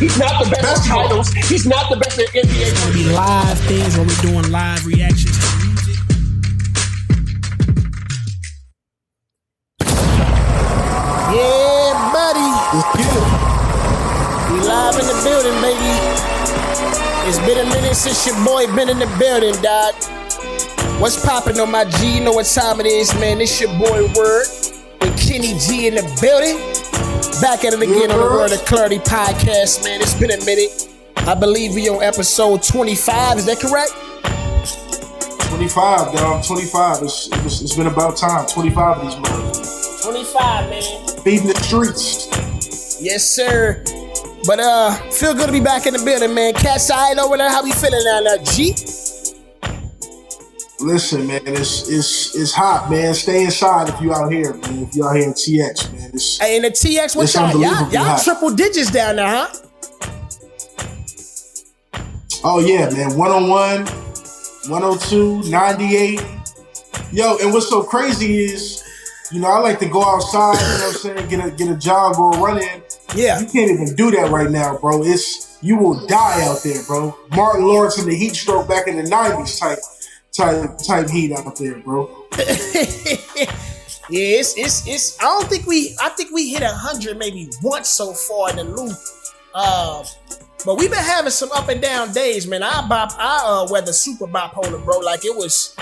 He's not the best in titles. He's not the best in NBA. It's gonna be live things when we're doing live reactions to music. Yeah, buddy. We live in the building, baby. It's been a minute since your boy been in the building, dog. What's poppin' on my G? You know what time it is, man. It's your boy Word with Kenny G in the building. Back at it again on the Word of Klarity podcast, man. It's been a minute. I believe we on episode 25. Is that correct? 25, dog. 25. It's been about time. 25 of these months. 25, man. Feeding the streets. Yes, sir. But feel good to be back in the building, man. Cat's eye over there. How we feeling now, G? Listen, man, it's hot, man. Stay inside if you out here, man. If you out here in TX, man. Hey, in the TX, what y'all triple digits down there, huh? Oh yeah, man. 101, 102, 98. Yo, and what's so crazy is, you know, I like to go outside, you know what I'm saying, get a jog or a run in. Yeah. You can't even do that right now, bro. You will die out there, bro. Martin Lawrence and the heat stroke back in the 90s type heat out there, bro. Yeah, it's I think we hit 100 maybe once so far in the loop. But we've been having some up and down days, man. Our weather super bipolar, bro. Like it was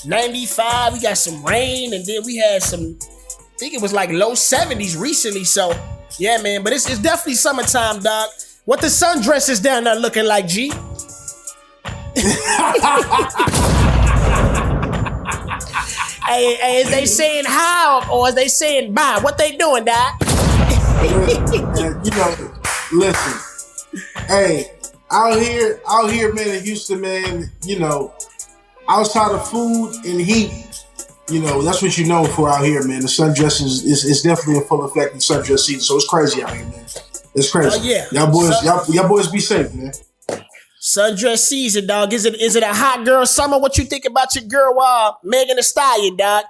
95, we got some rain, and then we had some, I think it was like low 70s recently. So yeah, man, but it's definitely summertime, dog. What the sundresses down there looking like, G? Hey, is they saying how or is they saying bye? What they doing, dog? You know, listen. Hey, out here, man, in Houston, man, you know, outside of food and heat, you know, that's what you're known for out here, man. The sundress is definitely in full effect in sundress season, so it's crazy out here, man. It's crazy. Yeah. Y'all boys be safe, man. Sundress season, dog. Is it a hot girl summer? What you think about your girl, Megan Thee Stallion, dog?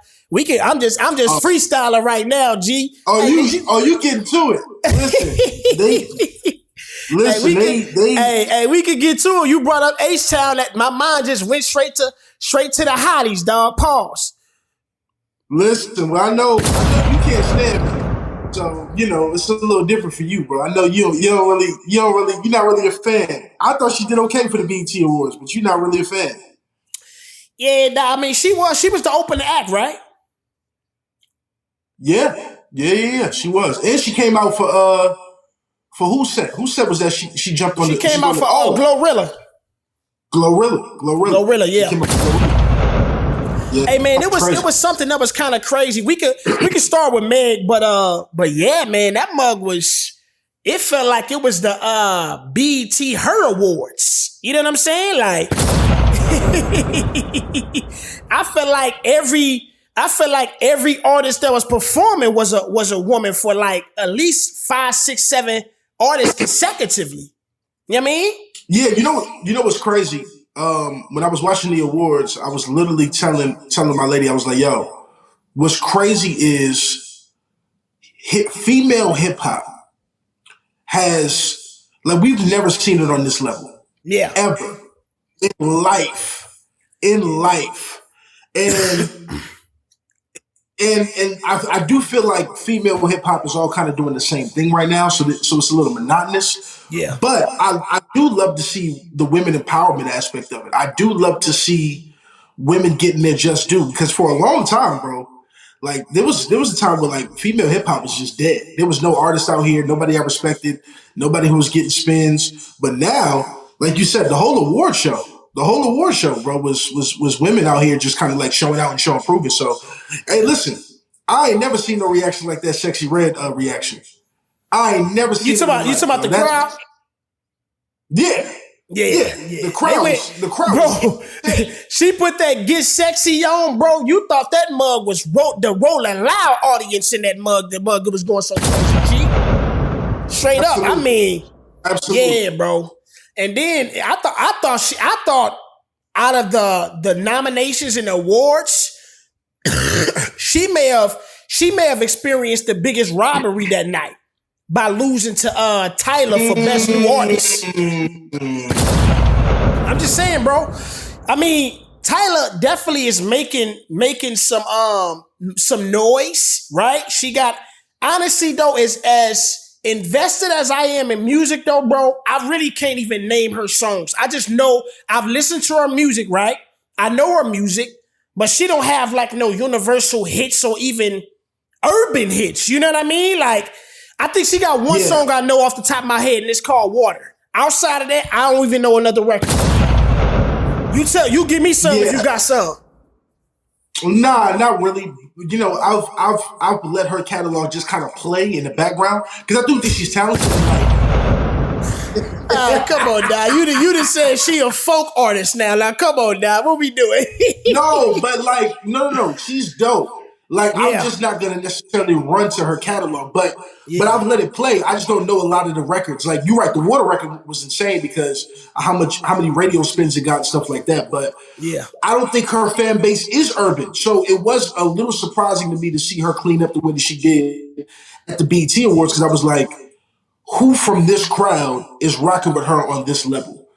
I'm just freestyling right now, G. You getting to it? Listen, we could get to it. You brought up H-Town. That my mind just went straight to the hotties, dog. Pause. Listen, well, I know you can't stand me, so you know it's a little different for you, bro. I know you're not really a fan. I thought she did okay for the BET Awards, but you're not really a fan. Yeah, nah, I mean she was the opening act, right? Yeah, she was, and she came out for who said was that she jumped on. She came out for Glorilla. Glorilla, yeah. Yeah, hey man, it was something that was kind of crazy. We could start with Meg, but yeah, man, that mug was. It felt like it was the BET Her Awards. You know what I'm saying? Like, I felt like every artist that was performing was a woman for like at least 5, 6, 7 artists consecutively. You know what I mean? Yeah, you know what's crazy? When I was watching the awards, I was literally telling my lady, I was like, yo, what's crazy is female hip hop has, like, we've never seen it on this level. Yeah. Ever. In life. And I do feel like female hip hop is all kind of doing the same thing right now, so it's a little monotonous. Yeah. But I do love to see the women empowerment aspect of it. I do love to see women getting their just due, because for a long time, bro, like there was a time where like female hip hop was just dead. There was no artist out here, nobody I respected, nobody who was getting spins. But now, like you said, the whole award show, bro, was women out here just kind of like showing out and showing proving. So, hey, listen, I ain't never seen no reaction like that Sexy Red reaction. I ain't never seen. You talking about the crowd? Yeah. The crowd. Bro, she put that Get Sexy on, bro. You thought that mug was the Rolling Loud audience in that mug. The mug was going so crazy, G. Straight up. I mean, absolutely. Yeah, bro. And then I thought out of the nominations and awards, she may have experienced the biggest robbery that night. by losing to Tyler for best new artist. I'm just saying, bro. I mean, Tyler definitely is making some noise, right? She got, honestly though, as invested as I am in music though, bro, I really can't even name her songs. I just know I've listened to her music, right? I know her music, but she don't have like no universal hits or even urban hits. You know what I mean? Like, I think she got one song I know off the top of my head, and it's called Water. Outside of that, I don't even know another record. You give me some if you got some. Nah, not really. You know, I've let her catalog just kind of play in the background because I do think she's talented. Come on, now. You done said she a folk artist now. Now, come on, now. What we doing? No, but like, no. She's dope. Like, I'm just not gonna necessarily run to her catalog, but I've let it play. I just don't know a lot of the records. Like, you're right, the Water record was insane because how many radio spins it got and stuff like that. But I don't think her fan base is urban, so it was a little surprising to me to see her clean up the way that she did at the BET Awards because I was like, who from this crowd is rocking with her on this level?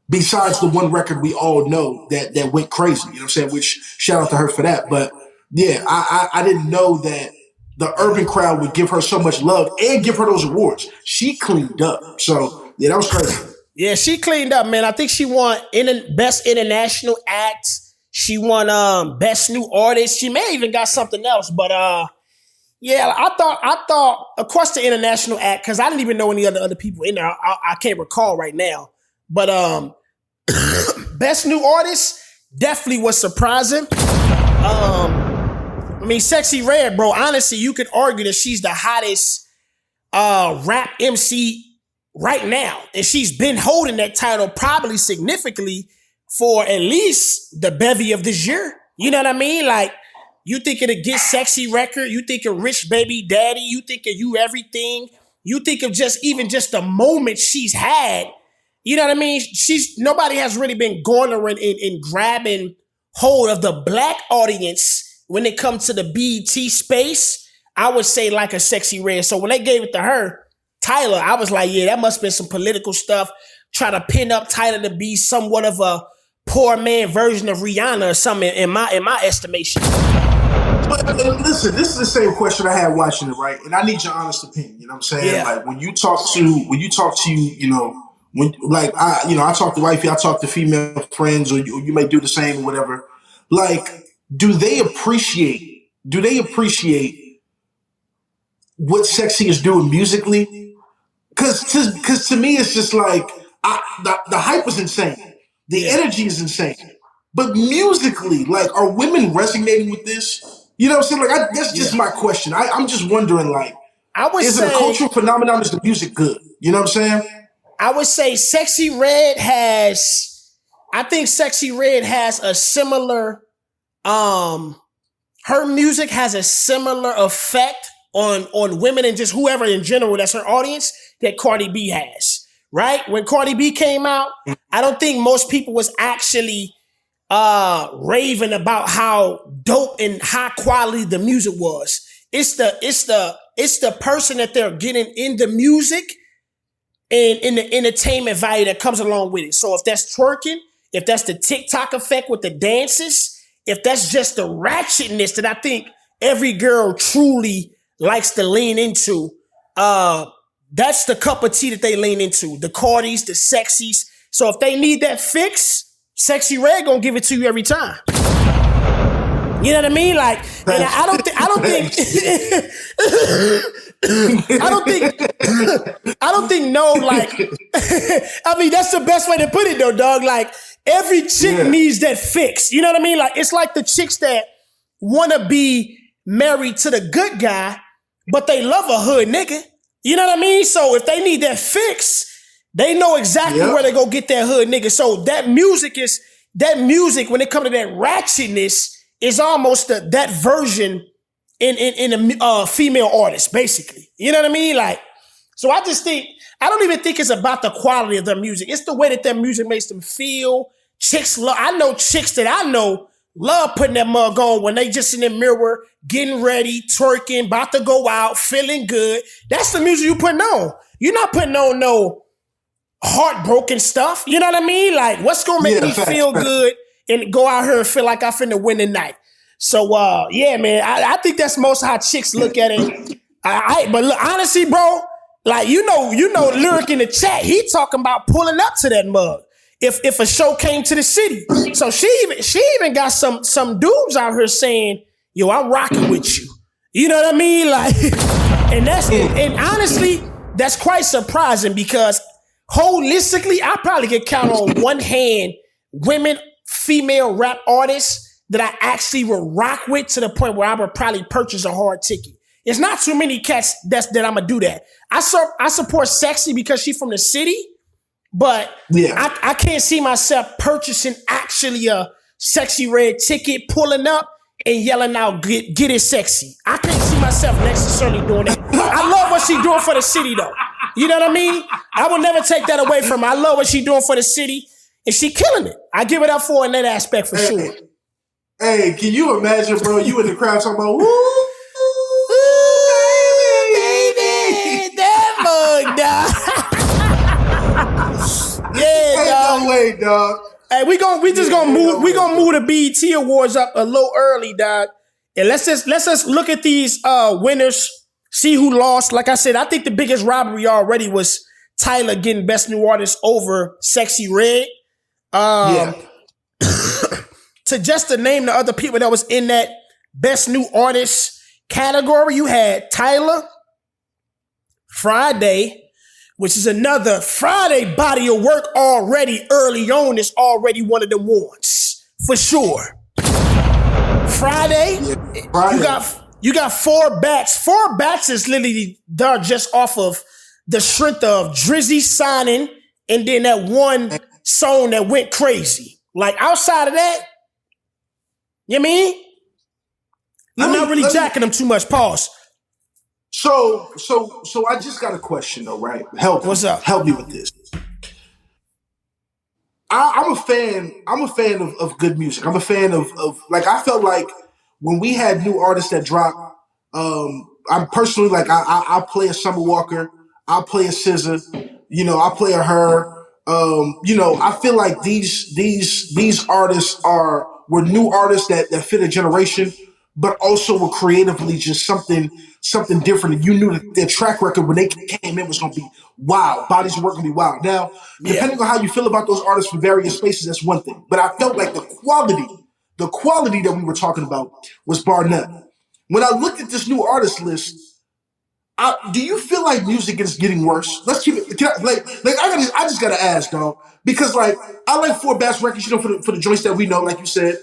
Besides the one record we all know that went crazy, you know what I'm saying? Which shout out to her for that, but. Yeah, I didn't know that the urban crowd would give her so much love and give her those awards. She cleaned up. So, yeah, that was crazy. Yeah, she cleaned up, man. I think she won Best International Act. She won Best New Artist. She may even got something else. But, yeah, I thought, of course, the International Act, because I didn't even know any other people in there. I can't recall right now. But Best New Artist definitely was surprising. I mean, Sexy Red, bro, honestly, you could argue that she's the hottest rap MC right now. And she's been holding that title probably significantly for at least the bevy of this year. You know what I mean? Like, you think of the Get Sexy record, you think of Rich Baby Daddy, you think of You Everything, you think of just the moment she's had. You know what I mean? Nobody has really been garnering and grabbing hold of the black audience when it comes to the BET space. I would say like a Sexy Red. So when they gave it to her, Tyler, I was like, yeah, that must have been some political stuff. Try to pin up Tyler to be somewhat of a poor man version of Rihanna or something in my estimation. But listen, this is the same question I had watching it, right? And I need your honest opinion. You know what I'm saying? Yeah. Like when you talk to you know, when like I talk to wifey, I talk to female friends, or you may do the same or whatever. Like, do they appreciate what Sexy is doing musically? Because to me, it's just like the hype is insane, the energy is insane, but musically, like, are women resonating with this? You know what I'm saying? Like, that's just my question. I'm just wondering, like, is it a cultural phenomenon? Is the music good? You know what I'm saying? I would say Sexy Red has a similar, her music has a similar effect on women and just whoever in general that's her audience that Cardi B has, right? When Cardi B came out, I don't think most people was actually raving about how dope and high quality the music was. It's the person that they're getting in the music and in the entertainment value that comes along with it. So if that's twerking, if that's the TikTok effect with the dances, if that's just the ratchetness that I think every girl truly likes to lean into, that's the cup of tea that they lean into. The Cardis, the Sexies. So if they need that fix, Sexy Red gonna give it to you every time. You know what I mean? Like, and I don't think no, like, I mean, that's the best way to put it though, dog. Like, every chick needs that fix. You know what I mean? Like, it's like the chicks that want to be married to the good guy, but they love a hood nigga. You know what I mean? So if they need that fix, they know exactly where to go get that hood nigga. So that music, when it comes to that ratchetness, is almost that version in a female artist, basically. You know what I mean? Like, so I don't even think it's about the quality of their music. It's the way that their music makes them feel. I know chicks that I know Love putting that mug on when they just in the mirror, getting ready, twerking, about to go out, feeling good. That's the music you putting on. You're not putting on no heartbroken stuff. You know what I mean? Like, what's gonna make me feel good and go out here and feel like I finna win tonight? So, yeah, man, I think that's most how chicks look at it. But look, honestly, bro, like you know, Lyric in the chat, he talking about pulling up to that mug. If a show came to the city. So she even got some dudes out here saying, yo, I'm rocking with you. You know what I mean? Like, and honestly, that's quite surprising because holistically, I probably could count on one hand women, female rap artists that I actually would rock with to the point where I would probably purchase a hard ticket. It's not too many cats that I'm gonna do that. I support Sexy because she's from the city. But I can't see myself purchasing actually a Sexy Red ticket, pulling up and yelling out, get it sexy. I can't see myself necessarily doing that. I love what she's doing for the city, though. You know what I mean? I will never take that away from her. I love what she's doing for the city, and she killing it. I give it up for her in that aspect for sure. Hey, can you imagine, bro, you in the crowd talking about, woo, baby, that mug, dog. Yeah, dog. No way, dog. Hey, we gonna move the BET Awards up a little early, dog. And let's just look at these winners, see who lost. Like I said, I think the biggest robbery already was Tyler getting Best New Artist over Sexy Red. To name the other people that was in that Best New Artist category, you had Tyler, Friday, which is another Friday body of work already early on is already one of the ones for sure. Friday, you got 4 bats. 4 bats is literally done just off of the strength of Drizzy signing and then that one song that went crazy. Like outside of that, you know what I mean? I'm not really jacking them too much. Pause. So I just got a question though, right? What's up? Help me with this. I'm a fan of good music. I'm a fan of like I felt like when we had new artists that dropped, I'm personally like I play a Summer Walker, I'll play a SZA, you know, I'll play a Her. You know, I feel like these artists were new artists that fit a generation, but also were creatively just something different. And you knew that their track record when they came in was going to be wild. Bodies of work going to be wild. Now, depending on how you feel about those artists from various spaces, that's one thing. But I felt like the quality that we were talking about was bar none. When I looked at this new artist list, do you feel like music is getting worse? Let's keep it. I just gotta ask, dog, because like I like 4 Bass records, you know, for the joints that we know, like you said.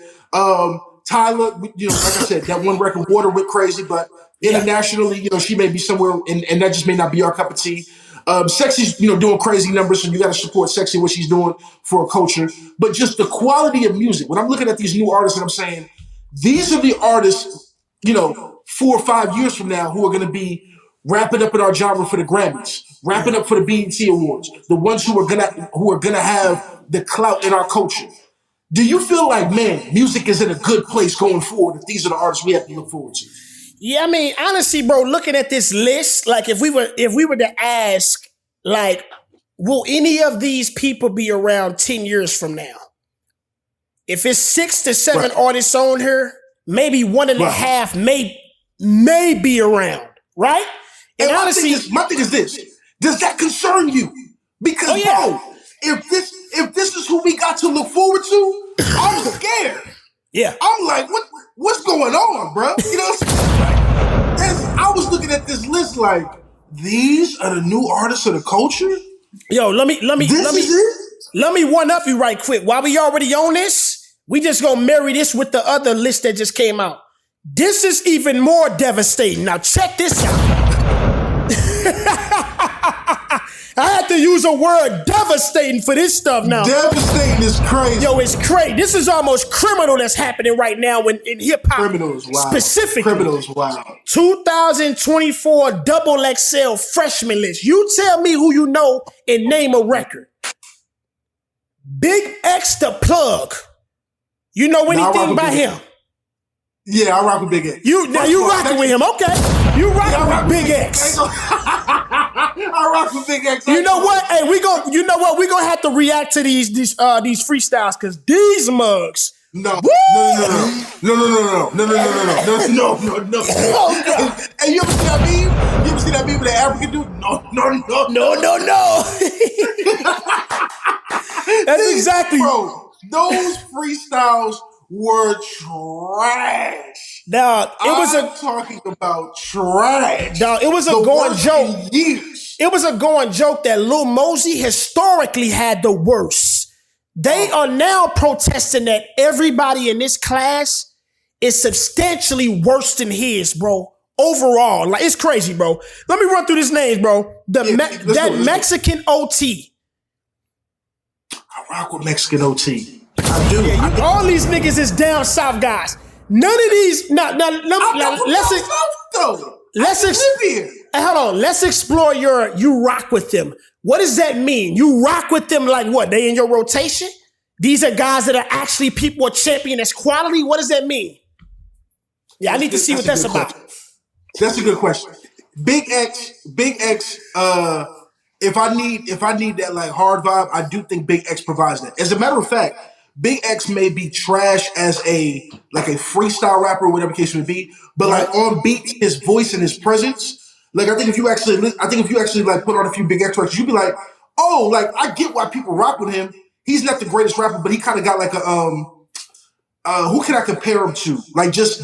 Tyler, you know, like I said, that one record, Water, went crazy, but internationally, you know, she may be somewhere, and that just may not be our cup of tea. Sexy's, you know, doing crazy numbers, so you got to support Sexy, what she's doing for a culture. But just the quality of music. When I'm looking at these new artists, and I'm saying these are the artists, you know, 4 or 5 years from now who are going to be wrapping up in our genre for the Grammys, wrapping up for the BET Awards, the ones who are gonna have the clout in our culture. Do you feel like, man, music is in a good place going forward if these are the artists we have to look forward to? Yeah, I mean, honestly, bro, looking at this list, like if we were to ask, like, will any of these people be around 10 years from now? If it's 6 to 7 artists on here, maybe 1.5 may be around, right? And honestly, my thing is this: does that concern you? Because bro, if this is who we got to look forward to, I'm scared. Yeah, I'm like, what's going on, bro? You know what I'm saying? I was looking at this list like, these are the new artists of the culture. Yo, let me one up you right quick. While we already on this, we just gonna marry this with the other list that just came out. This is even more devastating. Now check this out. I had to use a word devastating for this stuff now. Devastating is crazy. Yo, it's crazy. This is almost criminal that's happening right now in hip hop. Criminal is wild. Specifically. Criminal is wild. 2024 XXL Freshman List. You tell me who you know and name a record. Big X the Plug. You know Nah, I rock anything with about Big him? X. Yeah, I rock with Big X. You rocking with him, okay? You rocking I rock with Big X. I rock with Big X. You know what? Hey, you know what? We gonna have to react to these freestyles because these mugs. No. Woo! No. Hey, you ever see that meme? You ever see that meme with the African dude? No. That's exactly, bro. Those freestyles were trash. Now I'm talking about trash. Now it was a The going worst joke. in years. It was a going joke that Lil Mosey historically had the worst. They are now protesting that everybody in this class is substantially worse than his, bro. Overall, like it's crazy, bro. Let me run through these names, bro. That Mexican OT. I rock with Mexican OT. I do. Yeah, all these niggas is down south guys. None of these. Hold on. Let's explore you rock with them. What does that mean? You rock with them like what? They in your rotation? These are guys that are actually people are champion as quality? What does that mean? Yeah, I need to see what that's about. That's a good question. Big X, if I need that like hard vibe, I do think Big X provides that. As a matter of fact, Big X may be trash as a freestyle rapper, whatever the case may be, but like on beats, his voice and his presence, like I think if you actually like put on a few Big X records, you'd be like, oh, like I get why people rock with him. He's not the greatest rapper, but he kind of got like a who can I compare him to? Like just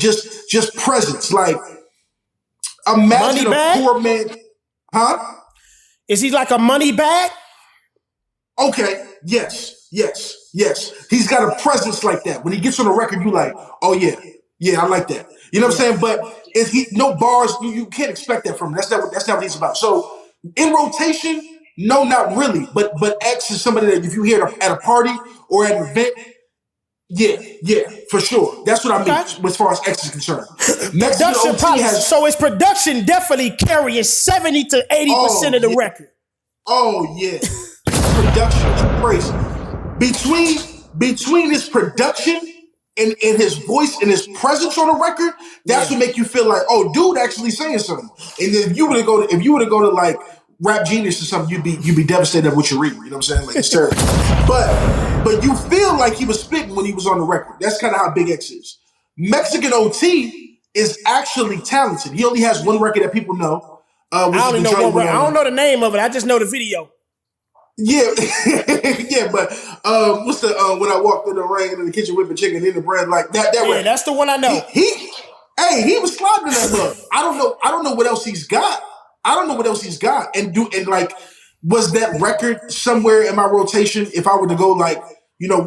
presence. Like imagine a poor man, huh? Is he like a money bag? Okay, yes. He's got a presence like that. When he gets on the record, you like, oh yeah, I like that. You know what I'm saying? But if he no bars, you can't expect that from him. That's not what he's about. So in rotation, no, not really. But X is somebody that if you hear at a party or at an event, yeah, for sure. That's what I mean as far as X is concerned. So his production definitely carrying 70 to 80% of the record. Oh yeah, production is crazy. Between his production and his voice and his presence on the record, that's what make you feel like, oh, dude, actually saying something. And then if you were to go to like Rap Genius or something, you'd be devastated at what you're reading. You know what I'm saying? Like it's terrible. But you feel like he was spitting when he was on the record. That's kind of how Big X is. Mexican OT is actually talented. He only has one record that people know. I don't know the name of it. I just know the video. Yeah, but what's the when I walked through the rain in the kitchen whipping chicken in the bread like that? Yeah, that's the one I know. He was sliding in that mug. I don't know what else he's got. And like, was that record somewhere in my rotation? If I were to go like,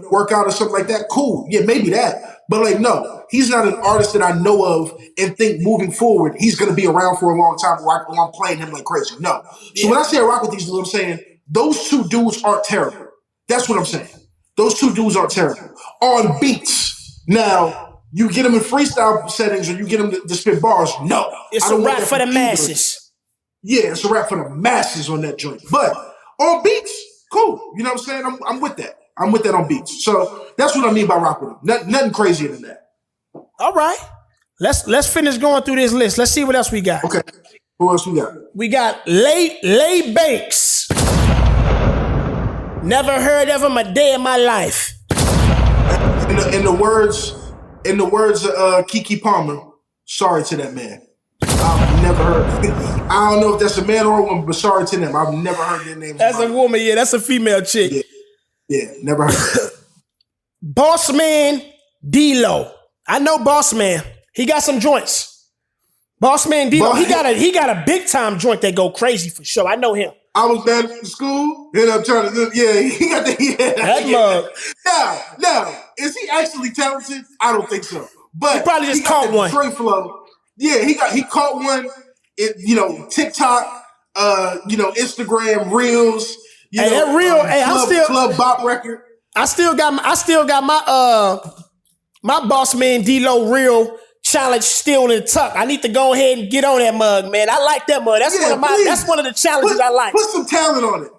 work out or something like that, cool. Yeah, maybe that. But like, no, he's not an artist that I know of and think moving forward he's going to be around for a long time. Or I'm playing him like crazy. No. So when I say I rock with these dudes, I'm saying those two dudes aren't terrible. That's what I'm saying. Those two dudes aren't terrible on beats. Now you get them in freestyle settings or you get them to spit bars. No, it's a rap for the masses. Yeah, it's a rap for the masses on that joint. But on beats, cool. You know what I'm saying? I'm with that. I'm with that on beats. So that's what I mean by rock with them. Nothing crazier than that. All right. Let's finish going through this list. Let's see what else we got. Okay. Who else we got? We got Lay Banks. Never heard of him a day in my life. In the words of Keke Palmer, sorry to that man. I've never heard. I don't know if that's a man or a woman, but sorry to them. I've never heard their name. That's a woman, yeah. That's a female chick. Yeah, never heard. Boss Man D-Lo. I know Boss Man. He got some joints. Boss Man D-Lo. He got a big time joint that go crazy for sure. I know him. I was bad at school, and I'm trying to. Yeah, he got that mug. Now, is he actually talented? I don't think so. But he probably just caught one. Straight flow. Yeah, he caught one. TikTok, Instagram Reels. That reel. I'm Club Bop record. I still got my Boss Man D-Lo reel challenge still in the tuck. I need to go ahead and get on that mug, man. I like that mug. That's one of the challenges I like. Put some talent on it.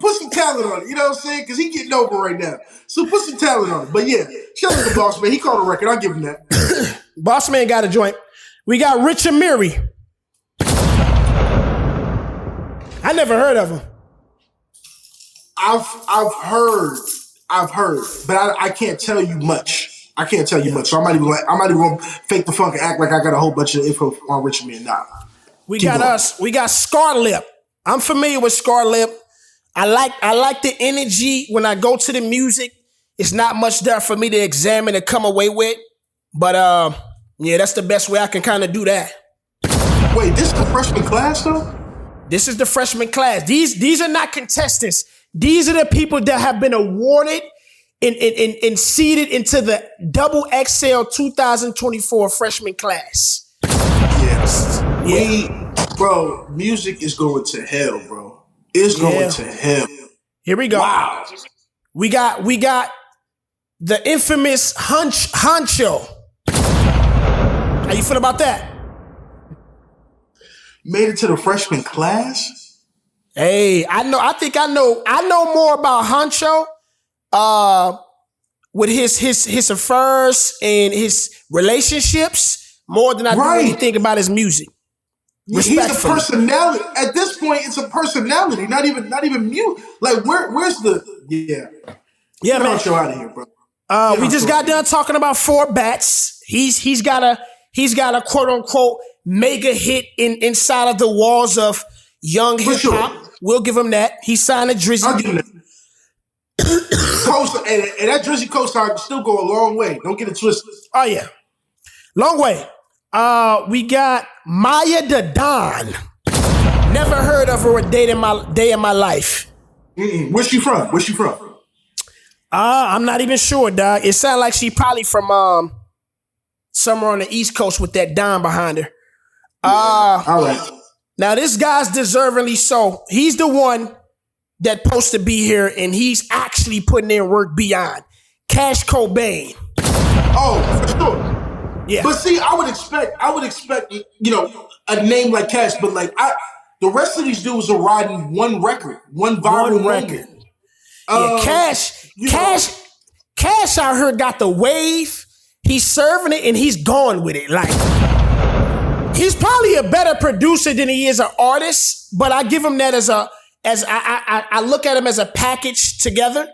You know what I'm saying? Because he's getting over right now. So put some talent on it. But yeah, Shout out to Boss Man. He called a record. I'll give him that. Boss Man got a joint. We got Richard Mary. I never heard of him. I've heard, but I can't tell you much. I can't tell you much. So I'm not even gonna fake the funk and act like I got a whole bunch of info on Richard Mary. Nah. We got Scarlip. I'm familiar with Scarlip. I like the energy when I go to the music. It's not much there for me to examine and come away with. But yeah, that's the best way I can kind of do that. Wait, this is the freshman class though? This is the freshman class. These are not contestants. These are the people that have been awarded and seeded into the XXL 2024 freshman class. Yes. Yeah. Bro, music is going to hell, bro. It's going to hell. Here we go. Wow. We got the infamous Honcho. How you feel about that? Made it to the freshman class? Hey, I think I know more about Honcho with his affairs and his relationships more than I do anything about his music. He's a personality. At this point, it's a personality, not even mute. Like where's the Yeah, man. Honcho out of here, bro. We just got done talking about 4 Bats. He's got a quote unquote mega hit inside of the walls of young hip hop. Sure. We'll give him that. He signed a Drizzy. I'll give him that. and that Drizzy co-sign still go a long way. Don't get it twisted. Oh yeah, long way. We got Maya the Don. Never heard of her a day in my life. Where's she from? I'm not even sure, dog. It sounds like she probably from somewhere on the East Coast with that Don behind her. All right. Now this guy's deservingly so. He's the one that's supposed to be here, and he's actually putting in work beyond. Cash Cobain. Oh, for sure. Yeah. But see, I would expect, a name like Cash, but the rest of these dudes are riding one record, one viral record. Cash out here got the wave. He's serving it and he's going with it. Like, he's probably a better producer than he is an artist, but I give him that I look at him as a package together.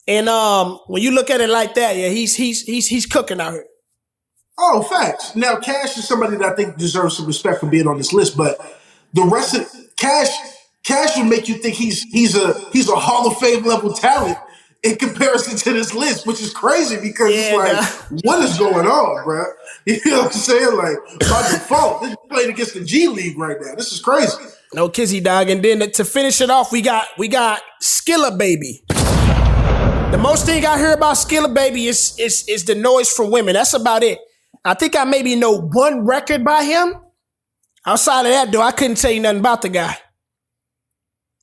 And when you look at it like that, yeah, he's cooking out here. Oh, facts. Now, Cash is somebody that I think deserves some respect for being on this list, but the rest of Cash would make you think he's a Hall of Fame level talent in comparison to this list, which is crazy because what is going on, bro? You know what I'm saying? Like, by default, this is playing against the G League right now. This is crazy. No kizzy dog. And then to finish it off, we got Skilla Baby. The most thing I hear about Skilla Baby is the noise from women. That's about it. I think I maybe know one record by him. Outside of that, though, I couldn't tell you nothing about the guy.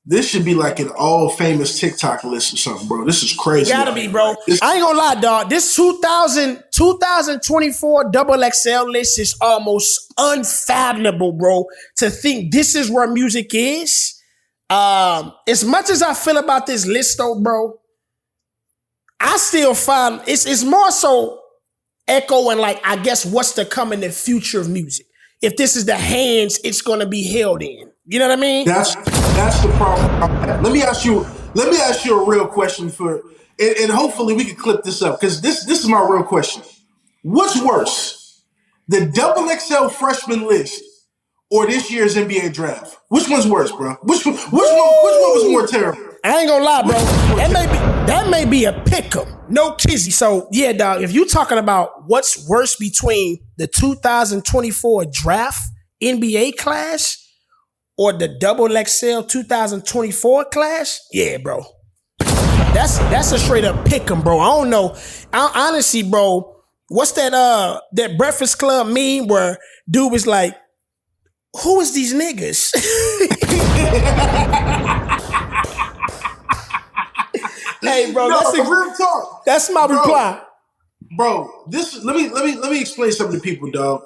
This should be like an all famous TikTok list or something, bro. This is crazy. It gotta be, bro. I ain't gonna lie, dog. This 2024 XXL list is almost unfathomable, bro. To think this is where music is. As much as I feel about this list, though, bro, I still find it's more so echoing, like, I guess what's to come in the future of music. If this is the hands it's gonna be held in. You know what I mean? That's the problem. Let me ask you a real question and hopefully we can clip this up because this is my real question. What's worse, the XXL Freshman List or this year's NBA draft? Which one's worse, bro? Which one was more terrible? I ain't gonna lie, bro. That may be a pick'em. No kizzy. So yeah, dog. If you talking about what's worse between the 2024 draft NBA class or the XXL 2024 class, yeah, bro. That's a straight up pick'em, bro. I don't know. Honestly, bro, what's that Breakfast Club meme where dude was like, who is these niggas? Hey, bro, real talk. That's my reply. Bro, let me explain something to people, dog.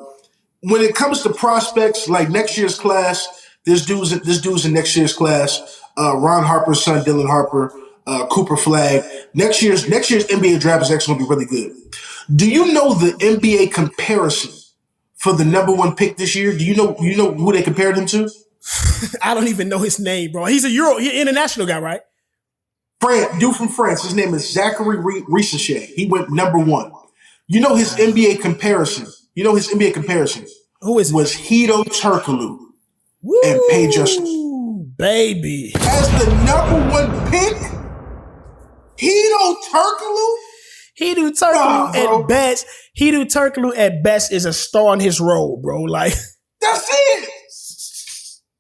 When it comes to prospects, like next year's class, this dude's in next year's class. Ron Harper's son, Dylan Harper. Cooper Flag. Next year's NBA draft is actually going to be really good. Do you know the NBA comparison for the number one pick this year? Do you know who they compared him to? I don't even know his name, bro. He's he's an international guy, right? Dude from France. His name is Zachary Richichet. He went number one. You know his NBA comparison. Who is it? Was Hedo Turkoglu and Paige Justin. Baby. As the number one pick, Hedo Turkoglu? Hedo Turkoglu at best is a star in his role, bro. Like, that's it.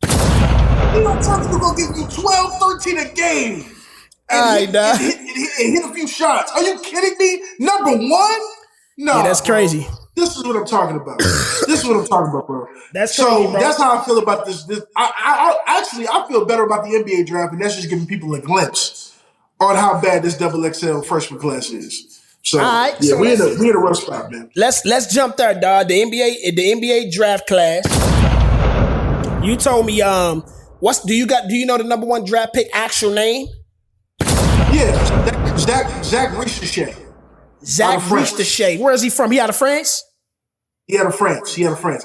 Hedo Turkoglu gonna give you 12, 13 a game. And hit a few shots. Are you kidding me? Number one? No, that's crazy. This is what I'm talking about. Bro. That's crazy, bro. That's how I feel about this. I feel better about the NBA draft, and that's just giving people a glimpse on how bad this XXL freshman class is. So, right, yeah, we in a rough spot, man. Let's jump there, dog. The NBA draft class. You told me do you know the number one draft pick actual name? Yeah, Zach Richichet. Zach Richichet. Where is he from? He out of France? He out of France.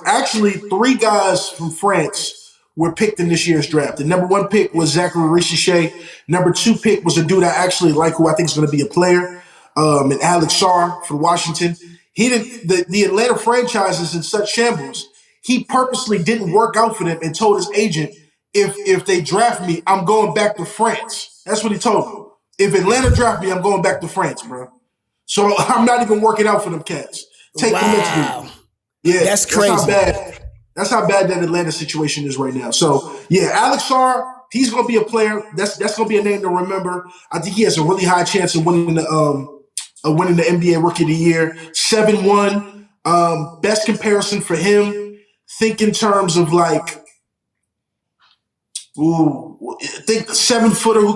Actually, 3 guys from France were picked in this year's draft. The number 1 pick was Zachary Richichet. Number 2 pick was a dude I actually like, who I think is going to be a player, and Alex Sarr from Washington. He didn't. The Atlanta franchise is in such shambles. He purposely didn't work out for them and told his agent, if they draft me, I'm going back to France. That's what he told him. If Atlanta draft me, I'm going back to France, bro. So I'm not even working out for them cats. Take the next dude. Yeah, that's crazy. That's how bad that Atlanta situation is right now. So yeah, Alex Sarr, he's going to be a player. That's going to be a name to remember. I think he has a really high chance of winning the NBA Rookie of the Year. 7'1", best comparison for him. Think in terms of like, think 7-footer who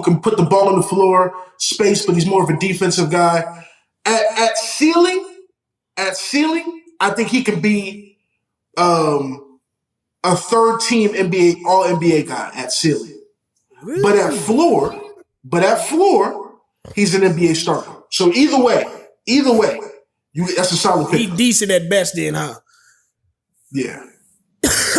can put the ball on the floor, space, but he's more of a defensive guy. At ceiling, I think he can be a third-team NBA All-NBA guy at ceiling. Really? But at floor, he's an NBA starter. So either way, that's a solid pick. He's decent at best, then, huh? Yeah.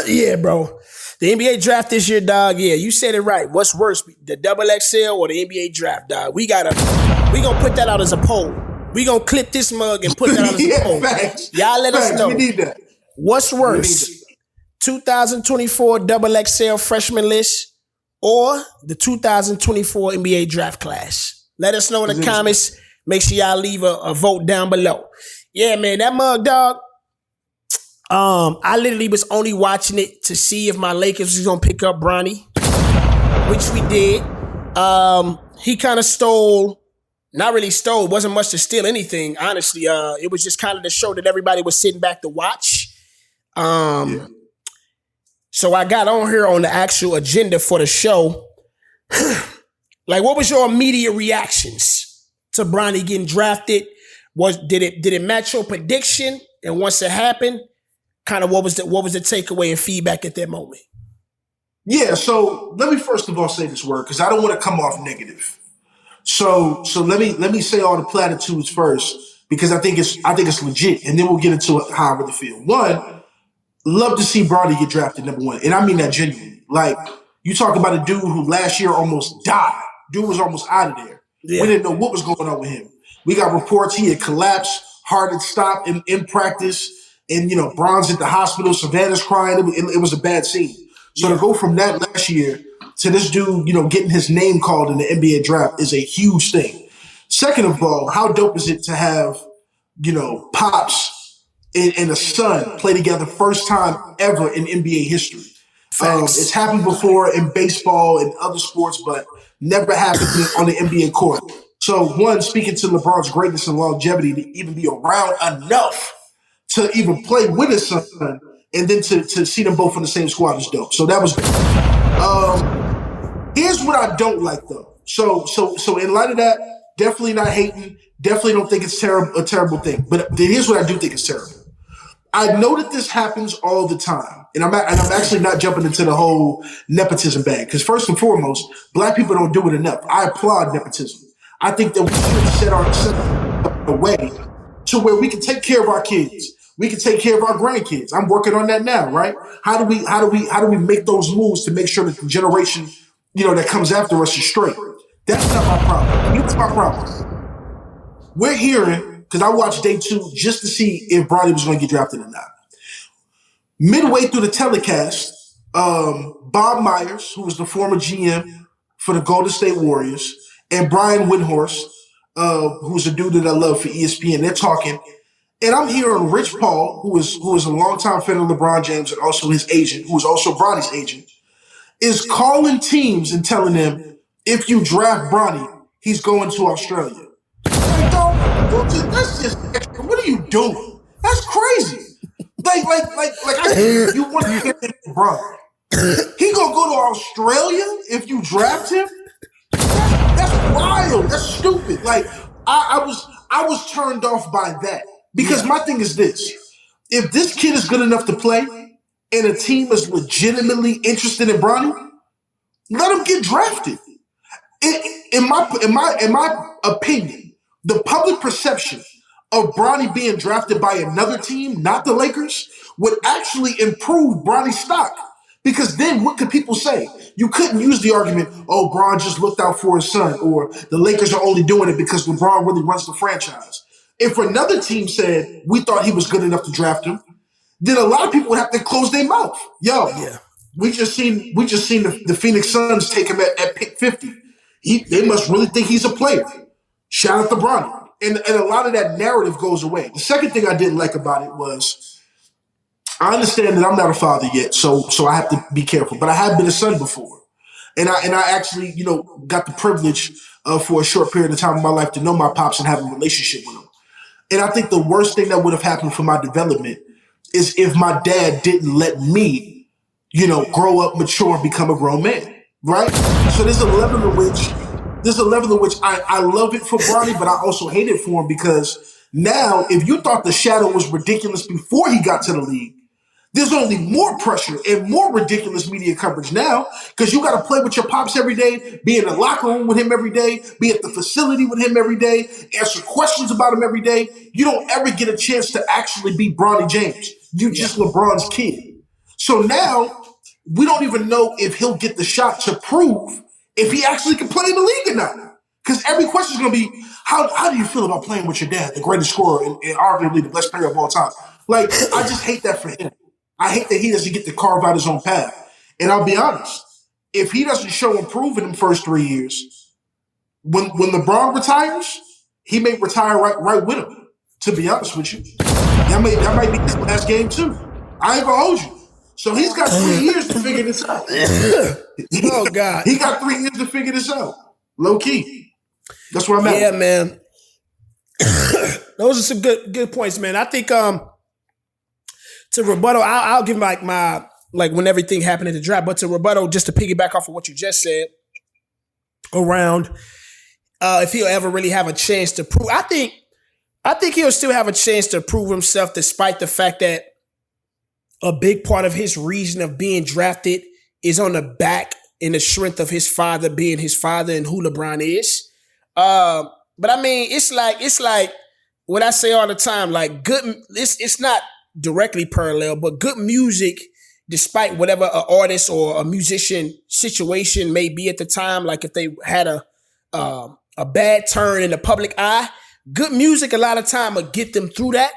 Yeah, bro. The NBA draft this year, dog. Yeah, you said it right. What's worse, the XXL or the NBA draft, dog? We gonna put that out as a poll. We gonna clip this mug and put that out as a poll. Facts. Y'all let us know. We need that. What's worse, 2024 XXL Freshman List or the 2024 NBA draft class? Let us know in the comments. Make sure y'all leave a vote down below. Yeah, man, that mug, dog. I literally was only watching it to see if my Lakers was gonna pick up Bronny, which we did. He kind of stole, not really stole, wasn't much to steal anything, honestly. It was just kind of the show that everybody was sitting back to watch. So I got on here on the actual agenda for the show. Like, what was your immediate reactions to Bronny getting drafted? Did it match your prediction? And once it happened, kind of what was the takeaway and feedback at that moment? Yeah, so let me first of all say this word because I don't want to come off negative. So let me say all the platitudes first because I think it's legit, and then we'll get into how I really feel. One, love to see Bronny get drafted number 1, and I mean that genuinely. Like, you talk about a dude who last year almost died. Dude was almost out of there. Yeah. We didn't know what was going on with him. We got reports he had collapsed, heart had stopped in practice. And, Bron's at the hospital, Savannah's crying. It was a bad scene. So to go from that last year to this dude, getting his name called in the NBA draft is a huge thing. Second of all, how dope is it to have, Pops and a son play together first time ever in NBA history? It's happened before in baseball and other sports, but never happened on the NBA court. So one, speaking to LeBron's greatness and longevity to even be around enough to even play with his son, and then to see them both on the same squad is dope. So that was dope. Here's what I don't like though. So in light of that, definitely not hating. Definitely don't think it's a terrible thing. But here's what I do think is terrible. I know that this happens all the time, and I'm actually not jumping into the whole nepotism bag because first and foremost, black people don't do it enough. I applaud nepotism. I think that we should set a way to where we can take care of our kids. We can take care of our grandkids. I'm working on that now, right? How do we make those moves to make sure that the generation, that comes after us is straight? That's not my problem. Here's my problem. We're hearing, because I watched day 2 just to see if Bronny was going to get drafted or not. Midway through the telecast, Bob Myers, who was the former GM for the Golden State Warriors, and Brian Windhorst, who's a dude that I love for ESPN, they're talking. And I'm hearing Rich Paul, who is a longtime fan of LeBron James and also his agent, who is also Bronny's agent, is calling teams and telling them, if you draft Bronny, he's going to Australia. That's just extra. What are you doing? That's crazy. You want to get LeBron. He gonna go to Australia if you draft him? That's wild. That's stupid. I was turned off by that. Because my thing is this. If this kid is good enough to play and a team is legitimately interested in Bronny, let him get drafted. In my opinion, the public perception of Bronny being drafted by another team, not the Lakers, would actually improve Bronny's stock. Because then what could people say? You couldn't use the argument, oh, Bron just looked out for his son, or the Lakers are only doing it because LeBron really runs the franchise. If another team said we thought he was good enough to draft him, then a lot of people would have to close their mouth. We just seen the Phoenix Suns take him at pick 50. They must really think he's a player. Shout out to Bronny. And a lot of that narrative goes away. The second thing I didn't like about it was I understand that I'm not a father yet, so I have to be careful. But I have been a son before. And I actually, got the privilege for a short period of time in my life to know my pops and have a relationship with him. And I think the worst thing that would have happened for my development is if my dad didn't let me, grow up, mature, and become a grown man, right? So there's a level of which I love it for Bronny, but I also hate it for him because now if you thought the shadow was ridiculous before he got to the league, there's only more pressure and more ridiculous media coverage now because you got to play with your pops every day, be in the locker room with him every day, be at the facility with him every day, answer questions about him every day. You don't ever get a chance to actually be Bronny James. You're just LeBron's kid. So now we don't even know if he'll get the shot to prove if he actually can play in the league or not. Because every question is going to be, how do you feel about playing with your dad, the greatest scorer and arguably the best player of all time? I just hate that for him. I hate that he doesn't get to carve out his own path. And I'll be honest, if he doesn't show improvement in the first 3 years, when LeBron retires, he may retire right with him, to be honest with you. That might be his last game too. I ain't gonna hold you. So he's got 3 years to figure this out. Oh, God. He got 3 years to figure this out. Low key. That's where I'm at. Yeah, man. Those are some good points, man. I think to rebuttal, I'll give my when everything happened in the draft, but to rebuttal, just to piggyback off of what you just said around if he'll ever really have a chance to prove. I think he'll still have a chance to prove himself despite the fact that a big part of his reason of being drafted is on the back and the strength of his father being his father and who LeBron is. But I mean, it's like what I say all the time, it's not directly parallel, but good music, despite whatever an artist or a musician situation may be at the time, like if they had a bad turn in the public eye, good music a lot of time will get them through that.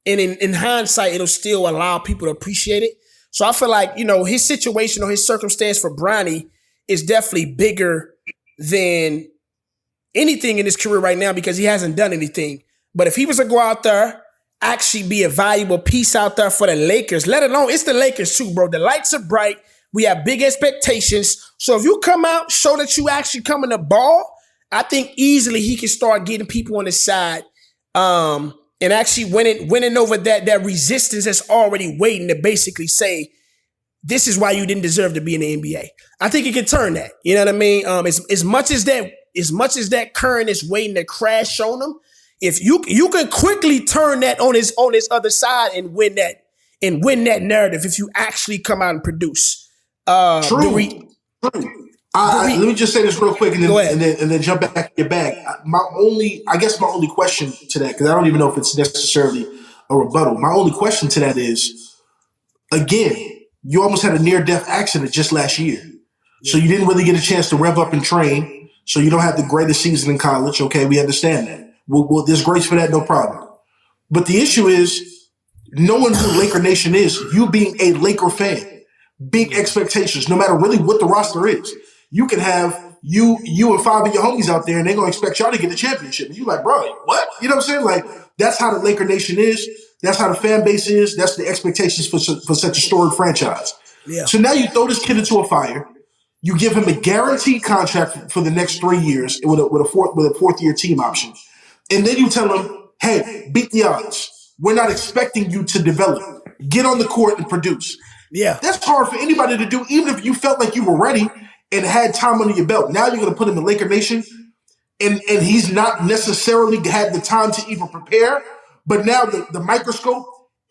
And in hindsight, it'll still allow people to appreciate it. So I feel like, his situation or his circumstance for Bronny is definitely bigger than anything in his career right now because he hasn't done anything. But if he was to go out there, actually be a valuable piece out there for the Lakers, let alone it's the Lakers too, bro. The lights are bright. We have big expectations. So if you come out, show that you actually come in the ball, I think easily he can start getting people on his side and actually winning over that resistance that's already waiting to basically say, this is why you didn't deserve to be in the NBA. I think he can turn that. You know what I mean? As much as that current is waiting to crash on him, If you can quickly turn that on his other side and win that narrative if you actually come out and produce. True. Let me just say this real quick and then jump back in your bag. My only question to that, because I don't even know if it's necessarily a rebuttal. My only question to that is, again, you almost had a near-death accident just last year. Yeah. So you didn't really get a chance to rev up and train. So you don't have the greatest season in college. Okay, we understand that. There's grace for that, no problem. But the issue is, knowing who Laker Nation is, you being a Laker fan, big expectations, no matter really what the roster is. You can have you and 5 of your homies out there, and they're going to expect y'all to get the championship. And you're like, bro, what? You know what I'm saying? Like, that's how the Laker Nation is. That's how the fan base is. That's the expectations for such a storied franchise. Yeah. So now you throw this kid into a fire. You give him a guaranteed contract for the next 3 years with a fourth-year team option. And then you tell him, hey, beat the odds. We're not expecting you to develop. Get on the court and produce. Yeah. That's hard for anybody to do, even if you felt like you were ready and had time under your belt. Now you're going to put him in Laker Nation, and he's not necessarily had the time to even prepare. But now the microscope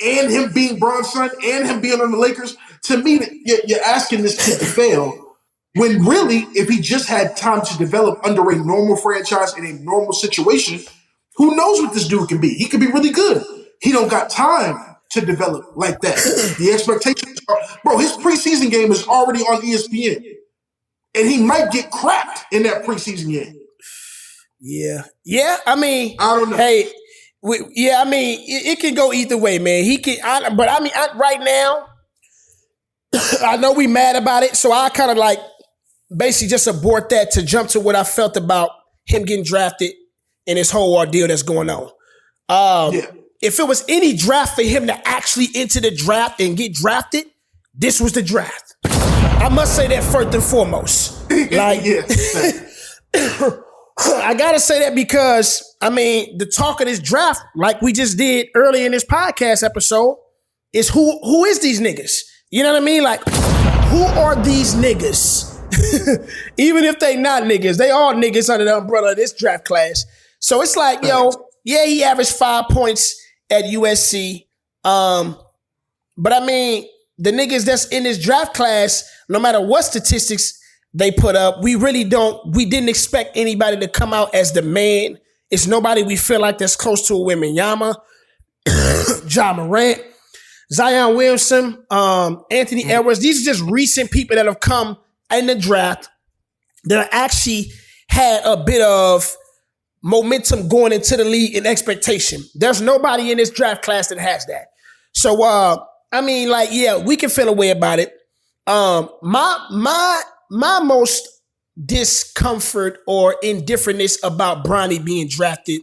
and him being Bron's son and him being on the Lakers, to me, you're asking this kid to fail. When really, if he just had time to develop under a normal franchise in a normal situation, who knows what this dude can be? He could be really good. He don't got time to develop like that. The expectations are, bro, his preseason game is already on ESPN. And he might get cracked in that preseason game. Yeah. Yeah, I mean, I don't know. Hey, it can go either way, man. Right now, I know we mad about it, so I kind of like basically just abort that to jump to what I felt about him getting drafted and this whole ordeal that's going on. If it was any draft for him to actually enter the draft and get drafted, this was the draft. I must say that first and foremost. Like, I gotta say that because, I mean, the talk of this draft, like we just did earlier in this podcast episode, is who is these niggas? You know what I mean? Like, who are these niggas? Even if they not niggas, they all niggas under the umbrella of this draft class. So it's like, he averaged 5 points at USC. But I mean, the niggas that's in this draft class, no matter what statistics they put up, we didn't expect anybody to come out as the man. It's nobody we feel like that's close to a Wembanyama, Ja Morant, Zion Williamson, Anthony Edwards. These are just recent people that have come in the draft that actually had a bit of momentum going into the league and expectation. There's nobody in this draft class that has that. So, I mean, like, yeah, we can feel a way about it. My most discomfort or indifferentness about Bronny being drafted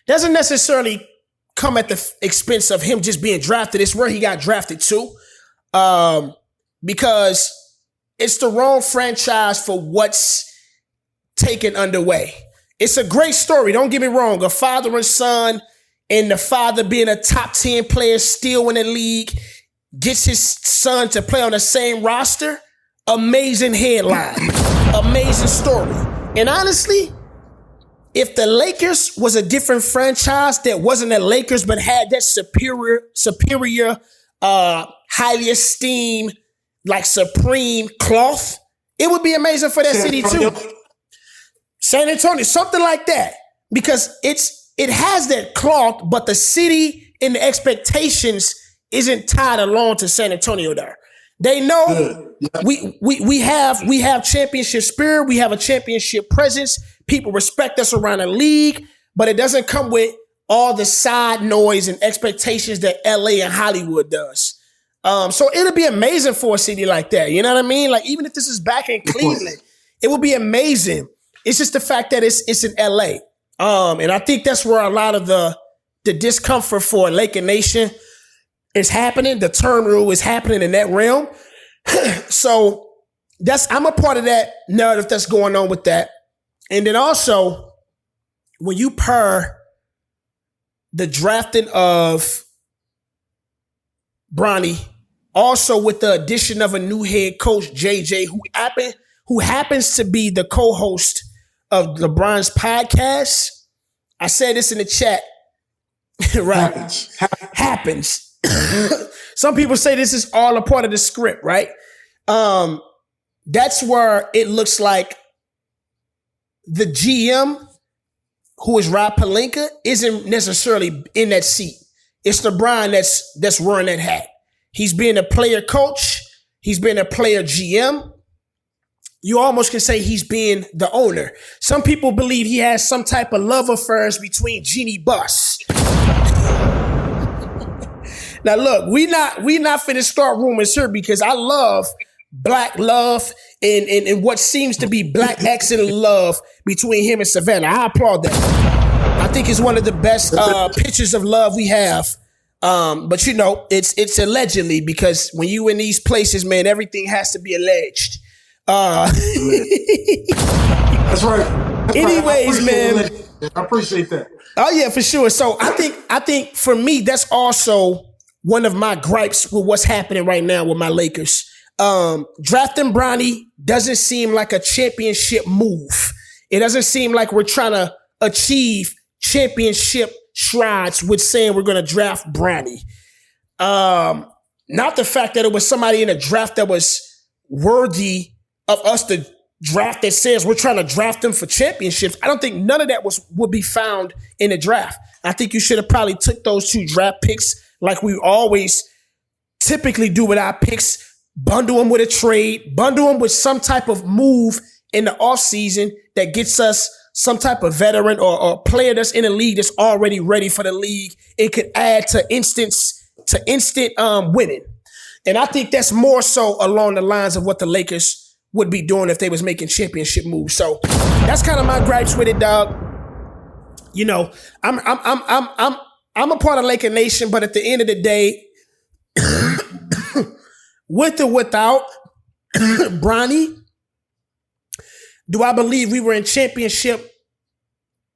doesn't necessarily come at the expense of him just being drafted. It's where he got drafted to, because it's the wrong franchise for what's taken underway. It's a great story. Don't get me wrong. A father and son, and the father being a top 10 player still in the league, gets his son to play on the same roster. Amazing headline. Amazing story. And honestly, if the Lakers was a different franchise that wasn't the Lakers but had that superior, highly esteemed, like supreme cloth, it would be amazing for that city too. San Antonio, something like that. Because it has that cloth, but the city and the expectations isn't tied along to San Antonio there. They know we have championship spirit, we have a championship presence. People respect us around the league, but it doesn't come with all the side noise and expectations that LA and Hollywood does. So it'll be amazing for a city like that. You know what I mean? Like, even if this is back in Cleveland, it would be amazing. It's just the fact that it's in LA. And I think that's where a lot of the discomfort for Laker Nation is happening. The turmoil is happening in that realm. So I'm a part of that narrative that's going on with that. And then also, when you pair the drafting of Bronny, also with the addition of a new head coach, JJ, who happens to be the co-host of LeBron's podcast, I said this in the chat. Right. Happens. Some people say this is all a part of the script, right? That's where it looks like the GM, who is Rob Pelinka, isn't necessarily in that seat. It's LeBron that's wearing that hat. He's being a player coach. He's been a player GM. You almost can say he's being the owner. Some people believe he has some type of love affairs between Jeannie Buss. Now look, we not finna start rumors here because I love black love and what seems to be black excellent love between him and Savannah. I applaud that. I think it's one of the best pictures of love we have. But you know, it's allegedly, because when you in these places, man, everything has to be alleged. That's right. Anyways, man. I appreciate that. Oh yeah, for sure. So I think for me, that's also one of my gripes with what's happening right now with my Lakers. Drafting Bronny doesn't seem like a championship move. It doesn't seem like we're trying to achieve championship strides with saying we're going to draft Bronny. Not the fact that it was somebody in a draft that was worthy of us to draft that says we're trying to draft them for championships. I don't think none of that would be found in the draft. I think you should have probably took those 2 draft picks like we always typically do with our picks, bundle them with a trade, bundle them with some type of move in the offseason that gets us some type of veteran or player that's in the league that's already ready for the league. It could add to instant winning. And I think that's more so along the lines of what the Lakers would be doing if they was making championship moves. So that's kind of my gripes with it, dog. You know, I'm a part of Laker Nation, but at the end of the day, with or without Bronny, do I believe we were in championship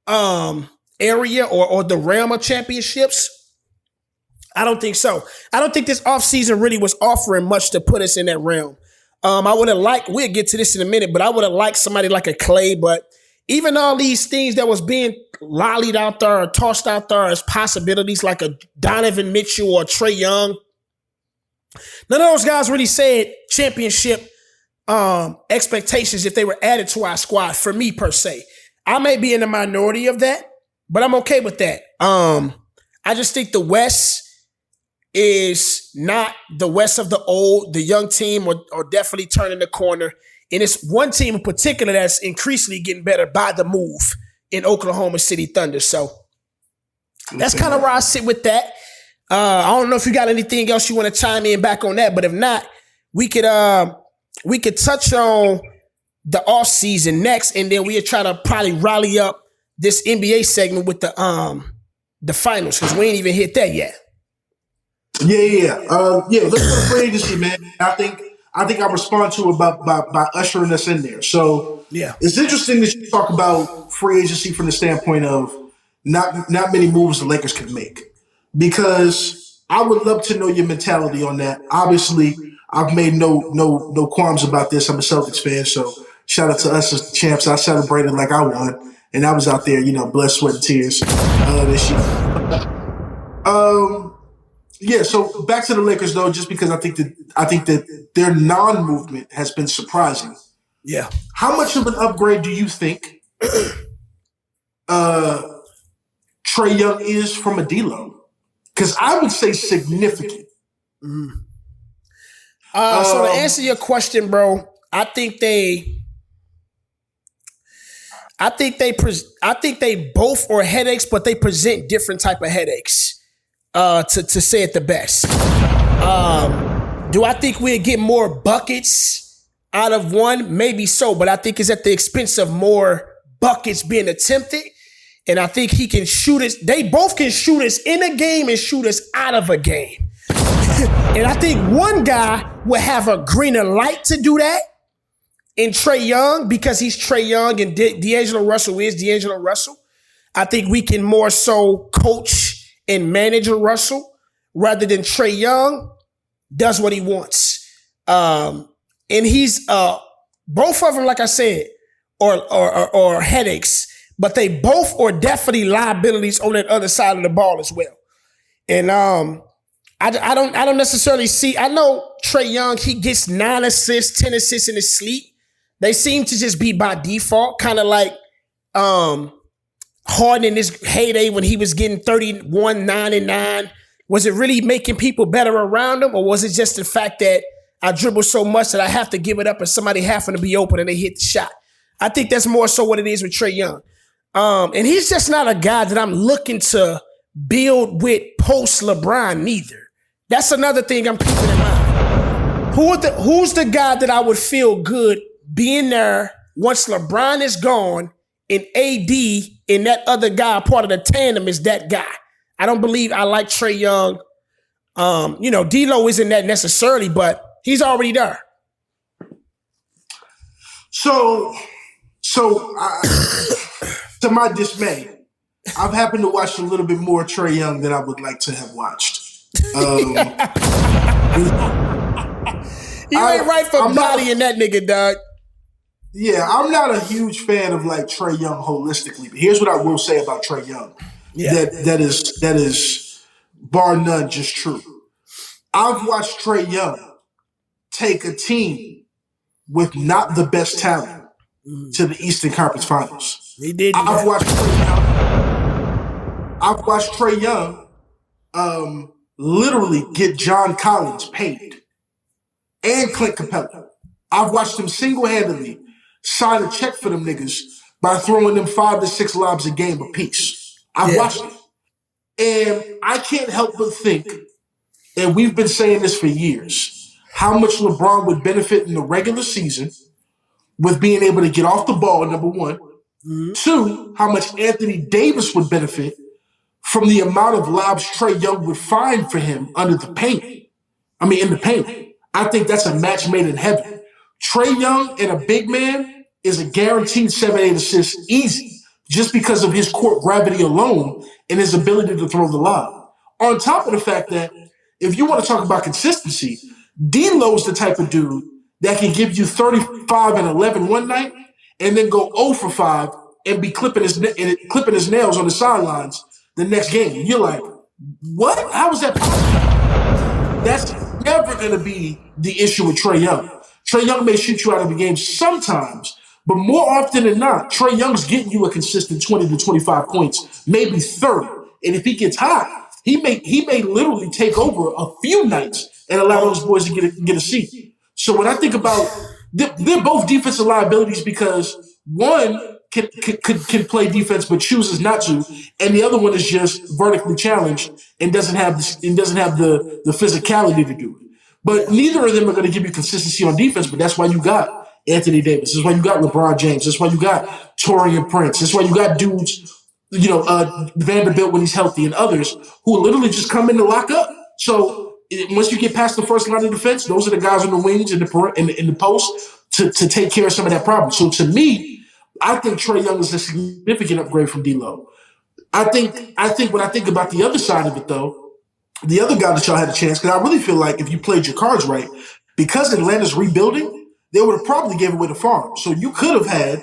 area or the realm of championships? I don't think so. I don't think this offseason really was offering much to put us in that realm. I would have liked, we'll get to this in a minute, but I would have liked somebody like a Clay. But even all these things that was being lollied out there or tossed out there as possibilities, like a Donovan Mitchell or Trae Young, none of those guys really said championship expectations if they were added to our squad, for me per se. I may be in the minority of that, but I'm okay with that. I just think the West is not the West of the old. The young team are definitely turning the corner. And it's one team in particular that's increasingly getting better by the move in Oklahoma City Thunder. So that's kind of where I sit with that. I don't know if you got anything else you want to chime in back on that, but if not, we could touch on the offseason next, and then we'll try to probably rally up this NBA segment with the finals, because we ain't even hit that yet. Yeah. Let's go to free agency, man. I think I respond to it by ushering us in there. So yeah, it's interesting that you talk about free agency from the standpoint of not many moves the Lakers could make, because I would love to know your mentality on that. Obviously, I've made no qualms about this. I'm a Celtics fan, so shout out to us as the champs. I celebrated like I won, and I was out there, blood, sweat, and tears this year. Yeah, so back to the Lakers though, just because I think that their non-movement has been surprising. Yeah. How much of an upgrade do you think Trae Young is from a D-Lo? Because I would say significant. Mm. So to answer your question, bro, I think they both are headaches, but they present different type of headaches. To say it the best. Do I think we'll get more buckets out of one? Maybe so, but I think it's at the expense of more buckets being attempted. And I think he can shoot us. They both can shoot us in a game and shoot us out of a game. And I think one guy will have a greener light to do that in Trae Young, because he's Trae Young and D'Angelo Russell is D'Angelo Russell. I think we can more so coach and manage Russell rather than Trae Young does what he wants. And he's both of them, like I said, are headaches. but they both are definitely liabilities on that other side of the ball as well. And I don't necessarily see. I know Trae Young, he gets 9 assists, 10 assists in his sleep. They seem to just be by default, kind of like Harden in his heyday when he was getting 31, 9, and 9. Was it really making people better around him, or was it just the fact that I dribble so much that I have to give it up and somebody having to be open and they hit the shot? I think that's more so what it is with Trae Young. And he's just not a guy that I'm looking to build with post LeBron neither. That's another thing I'm keeping in mind. Who's the guy that I would feel good being there once LeBron is gone and AD and that other guy, part of the tandem, is that guy? I don't believe I like Trae Young. D'Lo isn't that necessarily, but he's already there. So to my dismay, I've happened to watch a little bit more Trae Young than I would like to have watched. You ain't right for bodying that nigga, dog. Yeah, I'm not a huge fan of like Trae Young holistically, but here's what I will say about Trae Young. Yeah. That is bar none just true. I've watched Trae Young take a team with not the best talent to the Eastern Conference Finals. He did. I've watched Trae Young literally get John Collins paid and Clint Capella. I've watched him single-handedly sign a check for them niggas by throwing them 5 to 6 lobs a game apiece. I've watched it. And I can't help but think, and we've been saying this for years, how much LeBron would benefit in the regular season with being able to get off the ball, number one. Mm-hmm. 2, how much Anthony Davis would benefit from the amount of lobs Trae Young would find for him in the paint. I think that's a match made in heaven. Trae Young and a big man is a guaranteed 7-8 assists easy just because of his court gravity alone and his ability to throw the lob. On top of the fact that if you want to talk about consistency, D'Lo's the type of dude that can give you 35 and 11 one night and then go 0 for 5 and be clipping his nails on the sidelines the next game. You're like, what? How is that possible? That's never going to be the issue with Trae Young. Trae Young may shoot you out of the game sometimes, but more often than not, Trae Young's getting you a consistent 20 to 25 points, maybe 30. And if he gets hot, he may literally take over a few nights and allow those boys to get a seat. So when I think about, they're both defensive liabilities because one can play defense but chooses not to, and the other one is just vertically challenged and doesn't have the physicality to do it. But neither of them are going to give you consistency on defense, but that's why you got Anthony Davis. That's why you got LeBron James. That's why you got Taurean Prince. That's why you got dudes, Vanderbilt when he's healthy and others who literally just come in to lock up. So once you get past the first line of defense, those are the guys on the wings and in the post to take care of some of that problem. So to me, I think Trae Young is a significant upgrade from D'Lo. I think when I think about the other side of it, though, the other guy that y'all had a chance, because I really feel like if you played your cards right, because Atlanta's rebuilding, they would have probably gave away the farm. So you could have had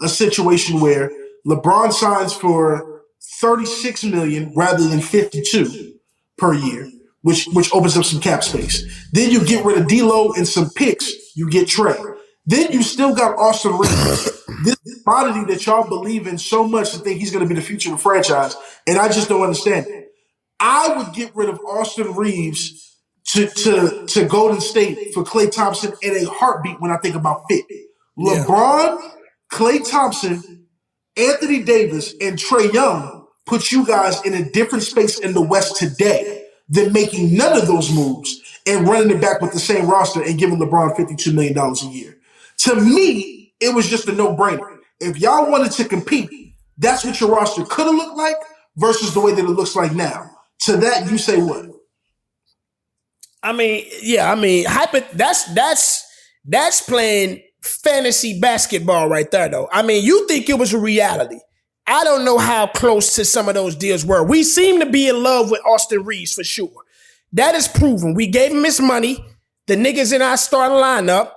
a situation where LeBron signs for $36 million rather than $52 per year, which opens up some cap space. Then you get rid of D'Lo and some picks, you get Trae. Then you still got Austin Reeves, this commodity that y'all believe in so much to think he's going to be the future of the franchise, and I just don't understand it. I would get rid of Austin Reeves to Golden State for Klay Thompson in a heartbeat when I think about fit. Yeah. LeBron, Klay Thompson, Anthony Davis, and Trae Young put you guys in a different space in the West today than making none of those moves and running it back with the same roster and giving LeBron $52 million a year. To me, it was just a no-brainer. If y'all wanted to compete, that's what your roster could have looked like versus the way that it looks like now. To that, you say what? That's playing fantasy basketball right there, though. I mean, you think it was a reality. I don't know how close to some of those deals were. We seem to be in love with Austin Reeves for sure. That is proven. We gave him his money. The niggas in our starting lineup.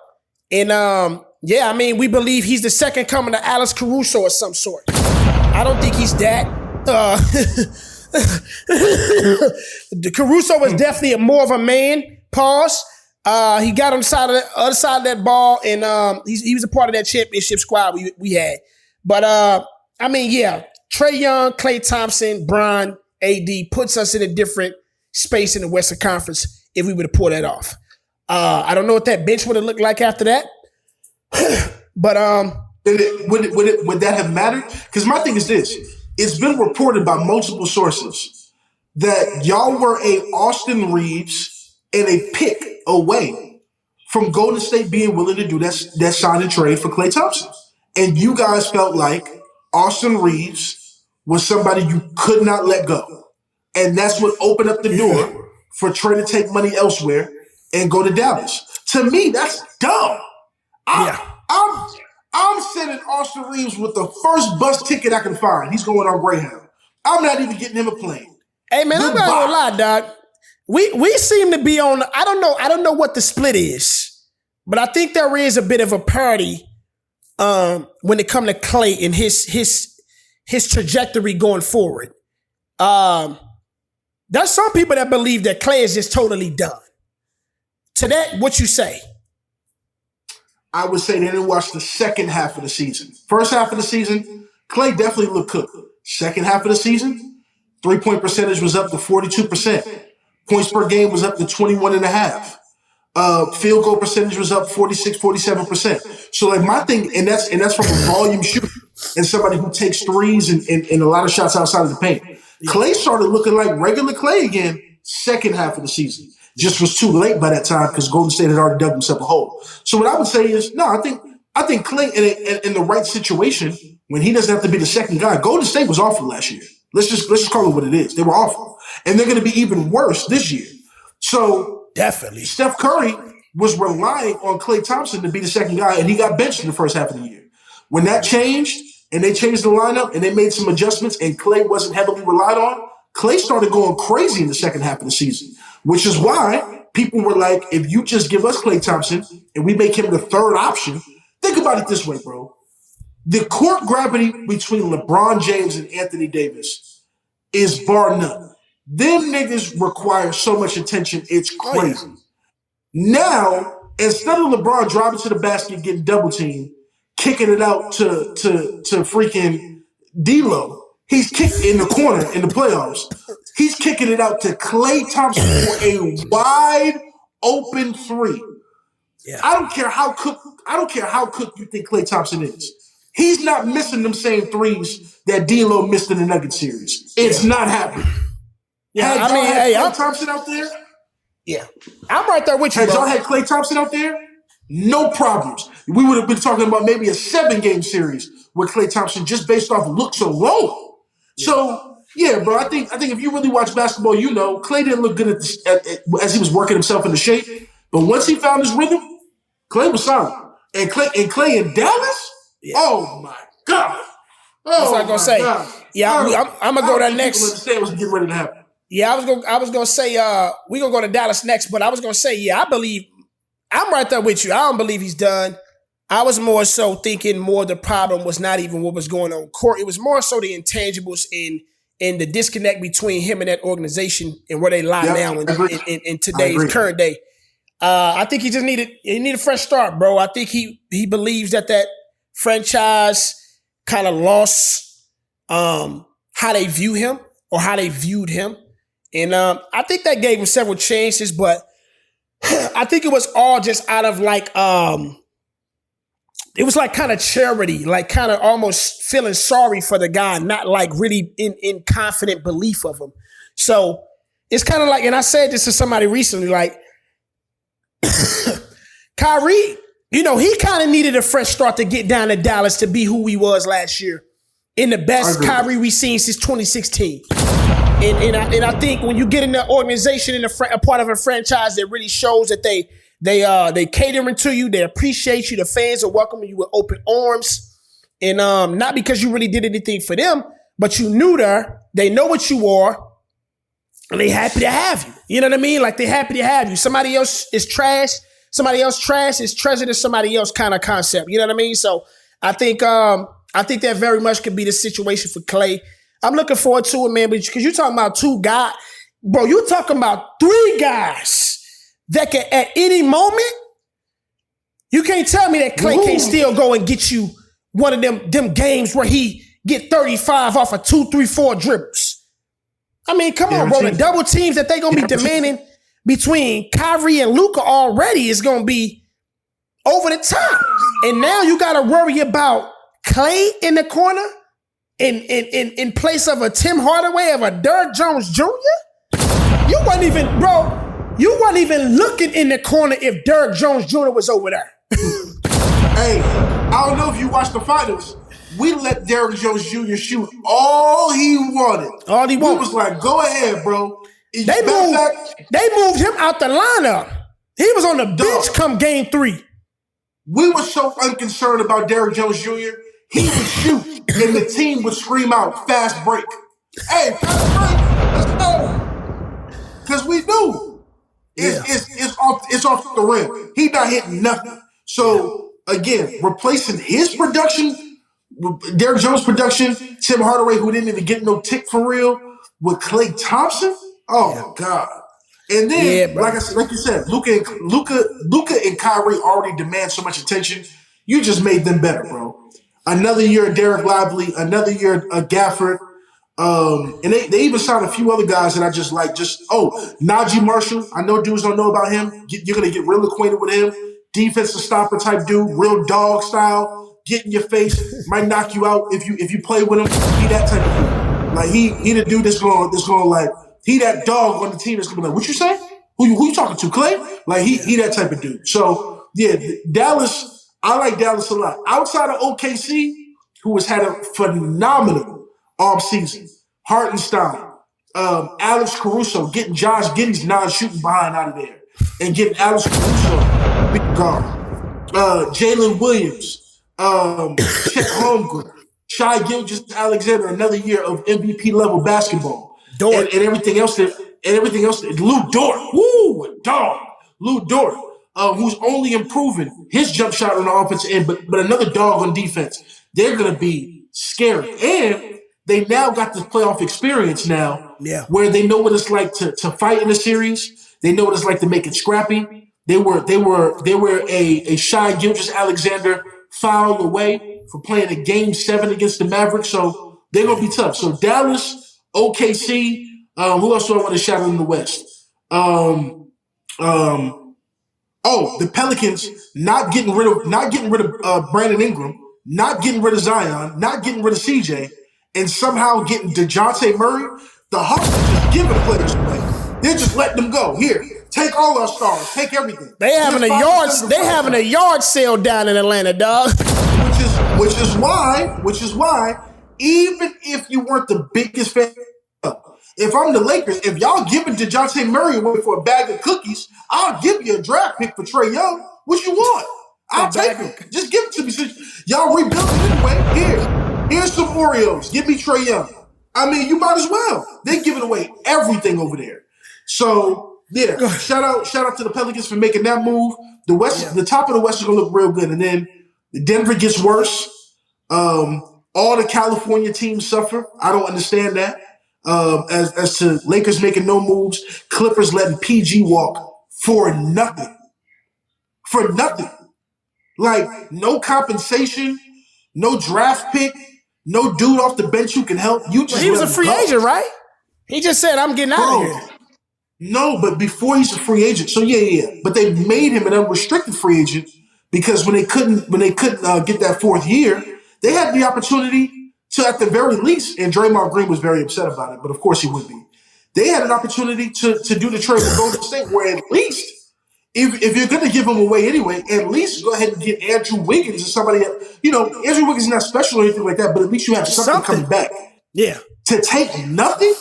And we believe he's the second coming to Alex Caruso or some sort. I don't think he's that. Caruso was definitely more of a man. Pause. He got on the other side of that ball, and he was a part of that championship squad we had. But I mean, yeah, Trae Young, Klay Thompson, Bron, AD puts us in a different space in the Western Conference if we were to pull that off. I don't know what that bench would have looked like after that, but would that have mattered? Because my thing is this: it's been reported by multiple sources that y'all were a Austin Reeves and a pick away from Golden State being willing to do that sign and trade for Klay Thompson, and you guys felt like Austin Reeves was somebody you could not let go, and that's what opened up the door for Trae to take money elsewhere and go to Dallas. To me, that's dumb. I'm sending Austin Reeves with the first bus ticket I can find. He's going on Greyhound. I'm not even getting him a plane. Hey man, I'm not gonna lie, dog. We seem to be on. I don't know what the split is, but I think there is a bit of a parity when it comes to Klay and his trajectory going forward. There's some people that believe that Klay is just totally done. To that, what you say? I would say they didn't watch the second half of the season. First half of the season, Klay definitely looked cooked. Second half of the season, 3-point percentage was up to 42%. Points per game was up to 21.5. Field goal percentage was up 47%. So like my thing, and that's from a volume shooter and somebody who takes threes and a lot of shots outside of the paint. Yeah. Klay started looking like regular Klay again second half of the season. Just was too late by that time because Golden State had already dug himself a hole. So what I would say is, no, I think Klay in the right situation when he doesn't have to be the second guy. Golden State was awful last year. Let's just call it what it is. They were awful, and they're going to be even worse this year. So definitely, Steph Curry was relying on Klay Thompson to be the second guy, and he got benched in the first half of the year. When that changed, and they changed the lineup, and they made some adjustments, and Klay wasn't heavily relied on, Klay started going crazy in the second half of the season, which is why people were like, if you just give us Klay Thompson and we make him the third option, think about it this way, bro. The court gravity between LeBron James and Anthony Davis is bar none. Them niggas require so much attention, it's crazy. Now, instead of LeBron driving to the basket, getting double teamed, kicking it out to freaking D'Lo, he's kicked in the corner in the playoffs. He's kicking it out to Klay Thompson for a wide open three. Yeah. I don't care how cooked you think Klay Thompson is. He's not missing them same threes that D'Lo missed in the Nuggets series. It's not happening. Yeah, I mean, Klay Thompson out there. Yeah, I'm right there with you. Had y'all had Klay Thompson out there, no problems. We would have been talking about maybe a 7-game series with Klay Thompson just based off looks alone. Yeah. So, yeah, bro, I think if you really watch basketball, you know Klay didn't look good as he was working himself into shape. But once he found his rhythm, Klay was solid. And Klay in Dallas, oh my God. That's what I'm gonna say. God. Yeah, I'm gonna go there next. People understand what's getting ready to happen. Yeah, I was gonna say we're gonna go to Dallas next, but I was gonna say, yeah, I believe I'm right there with you. I don't believe he's done. I was more so thinking more the problem was not even what was going on court. It was more so the intangibles in the disconnect between him and that organization and where they lie now in today's current day. I think he just needed a fresh start, bro. I think he believes that franchise kind of lost how they view him or how they viewed him. And I think that gave him several chances, but I think it was all just out of like it was like kind of charity, like kind of almost feeling sorry for the guy, not like really in confident belief of him. So it's kind of like, and I said this to somebody recently, like Kyrie, you know, he kind of needed a fresh start to get down to Dallas to be who he was last year. In the best Kyrie we've seen since 2016. And I think when you get in the organization and a part of a franchise that really shows that they catering to you, they appreciate you, the fans are welcoming you with open arms. And not because you really did anything for them, but you knew they know what you are, and they happy to have you. You know what I mean? Like they happy to have you. Somebody else is trash. Somebody else trash is treasure to somebody else kind of concept. You know what I mean? So I think I think that very much could be the situation for Klay. I'm looking forward to it, man, because you're talking about two guys. Bro, you're talking about three guys that can, at any moment, you can't tell me that Klay can't still go and get you one of them games where he get 35 off of 2, 3, 4 dribbles. I mean, come on, bro. The double teams that they going to be demanding between Kyrie and Luka already is going to be over the top. And now you got to worry about Klay in the corner in place of a Tim Hardaway, of a Derrick Jones Jr.? You wasn't even looking in the corner if Derrick Jones Jr. was over there. Hey, I don't know if you watched the finals. We let Derrick Jones Jr. shoot all he wanted. All he wanted. We was like, go ahead, bro. They moved him out the lineup. He was on the bench come game 3. We were so unconcerned about Derrick Jones Jr. He would shoot, and the team would scream out, fast break. Hey, fast break, let's go. Because we knew it's off the rim. He not hitting nothing. So, again, replacing his production, Derrick Jones' production, Tim Hardaway, who didn't even get no tick for real, with Klay Thompson? Oh, my God. And then, like you said, Luka and Kyrie already demand so much attention. You just made them better, bro. Another year of Derek Lively, another year of Gafford. And they even signed a few other guys that I just like. Najee Marshall. I know dudes don't know about him. You're going to get real acquainted with him. Defensive stopper type dude, real dog style. Get in your face, might knock you out if you play with him. He that type of dude. Like he the dude that's going like he that dog on the team that's going to be like, what you say? Who you talking to, Klay? Like he that type of dude. So yeah, Dallas. I like Dallas a lot. Outside of OKC, who has had a phenomenal offseason, Hartenstein, Alex Caruso, getting Josh Giddey's non-shooting behind out of there, and getting Alex Caruso, big guard. Jalen Williams, Chet Holmgren, Shai Gilgeous-Alexander, another year of MVP level basketball, and everything else. Lou Dort, Lou Dort. Who's only improving his jump shot on the offensive end, but another dog on defense. They're going to be scary. And they now got this playoff experience now where they know what it's like to fight in a series. They know what it's like to make it scrappy. They were a Shai Gilgeous-Alexander foul away for playing a game 7 against the Mavericks. So they're going to be tough. So Dallas, OKC, who else do I want to shout out in the West? The Pelicans not getting rid of Brandon Ingram, not getting rid of Zion, not getting rid of CJ, and somehow getting DeJounte Murray. The Hawks are just giving players away. They're just letting them go. Here, take all our stars, take everything. They having a yard sale down in Atlanta, dog. Which is why, even if you weren't the biggest fan. If I'm the Lakers, if y'all giving DeJounte Murray away for a bag of cookies, I'll give you a draft pick for Trae Young. What you want? I'll take it. Just give it to me. Y'all rebuilding anyway. Here's some Oreos. Give me Trae Young. I mean, you might as well. They're giving away everything over there. So yeah, shout out to the Pelicans for making that move. The West, the top of the West is gonna look real good, and then Denver gets worse. All the California teams suffer. I don't understand that. As to Lakers making no moves, Clippers letting PG walk for nothing. Like, no compensation, no draft pick, no dude off the bench who can help. He was a free agent, right? He just said, I'm getting out of here. No, but before he's a free agent. So yeah. But they made him an unrestricted free agent because when they couldn't get that 4th year, they had the opportunity to, at the very least, and Draymond Green was very upset about it, but of course he would be. They had an opportunity to do the trade with Golden State, where at least, if you're going to give him away anyway, at least go ahead and get Andrew Wiggins or somebody. Andrew Wiggins is not special or anything like that, but at least you have something coming back. Yeah. To take nothing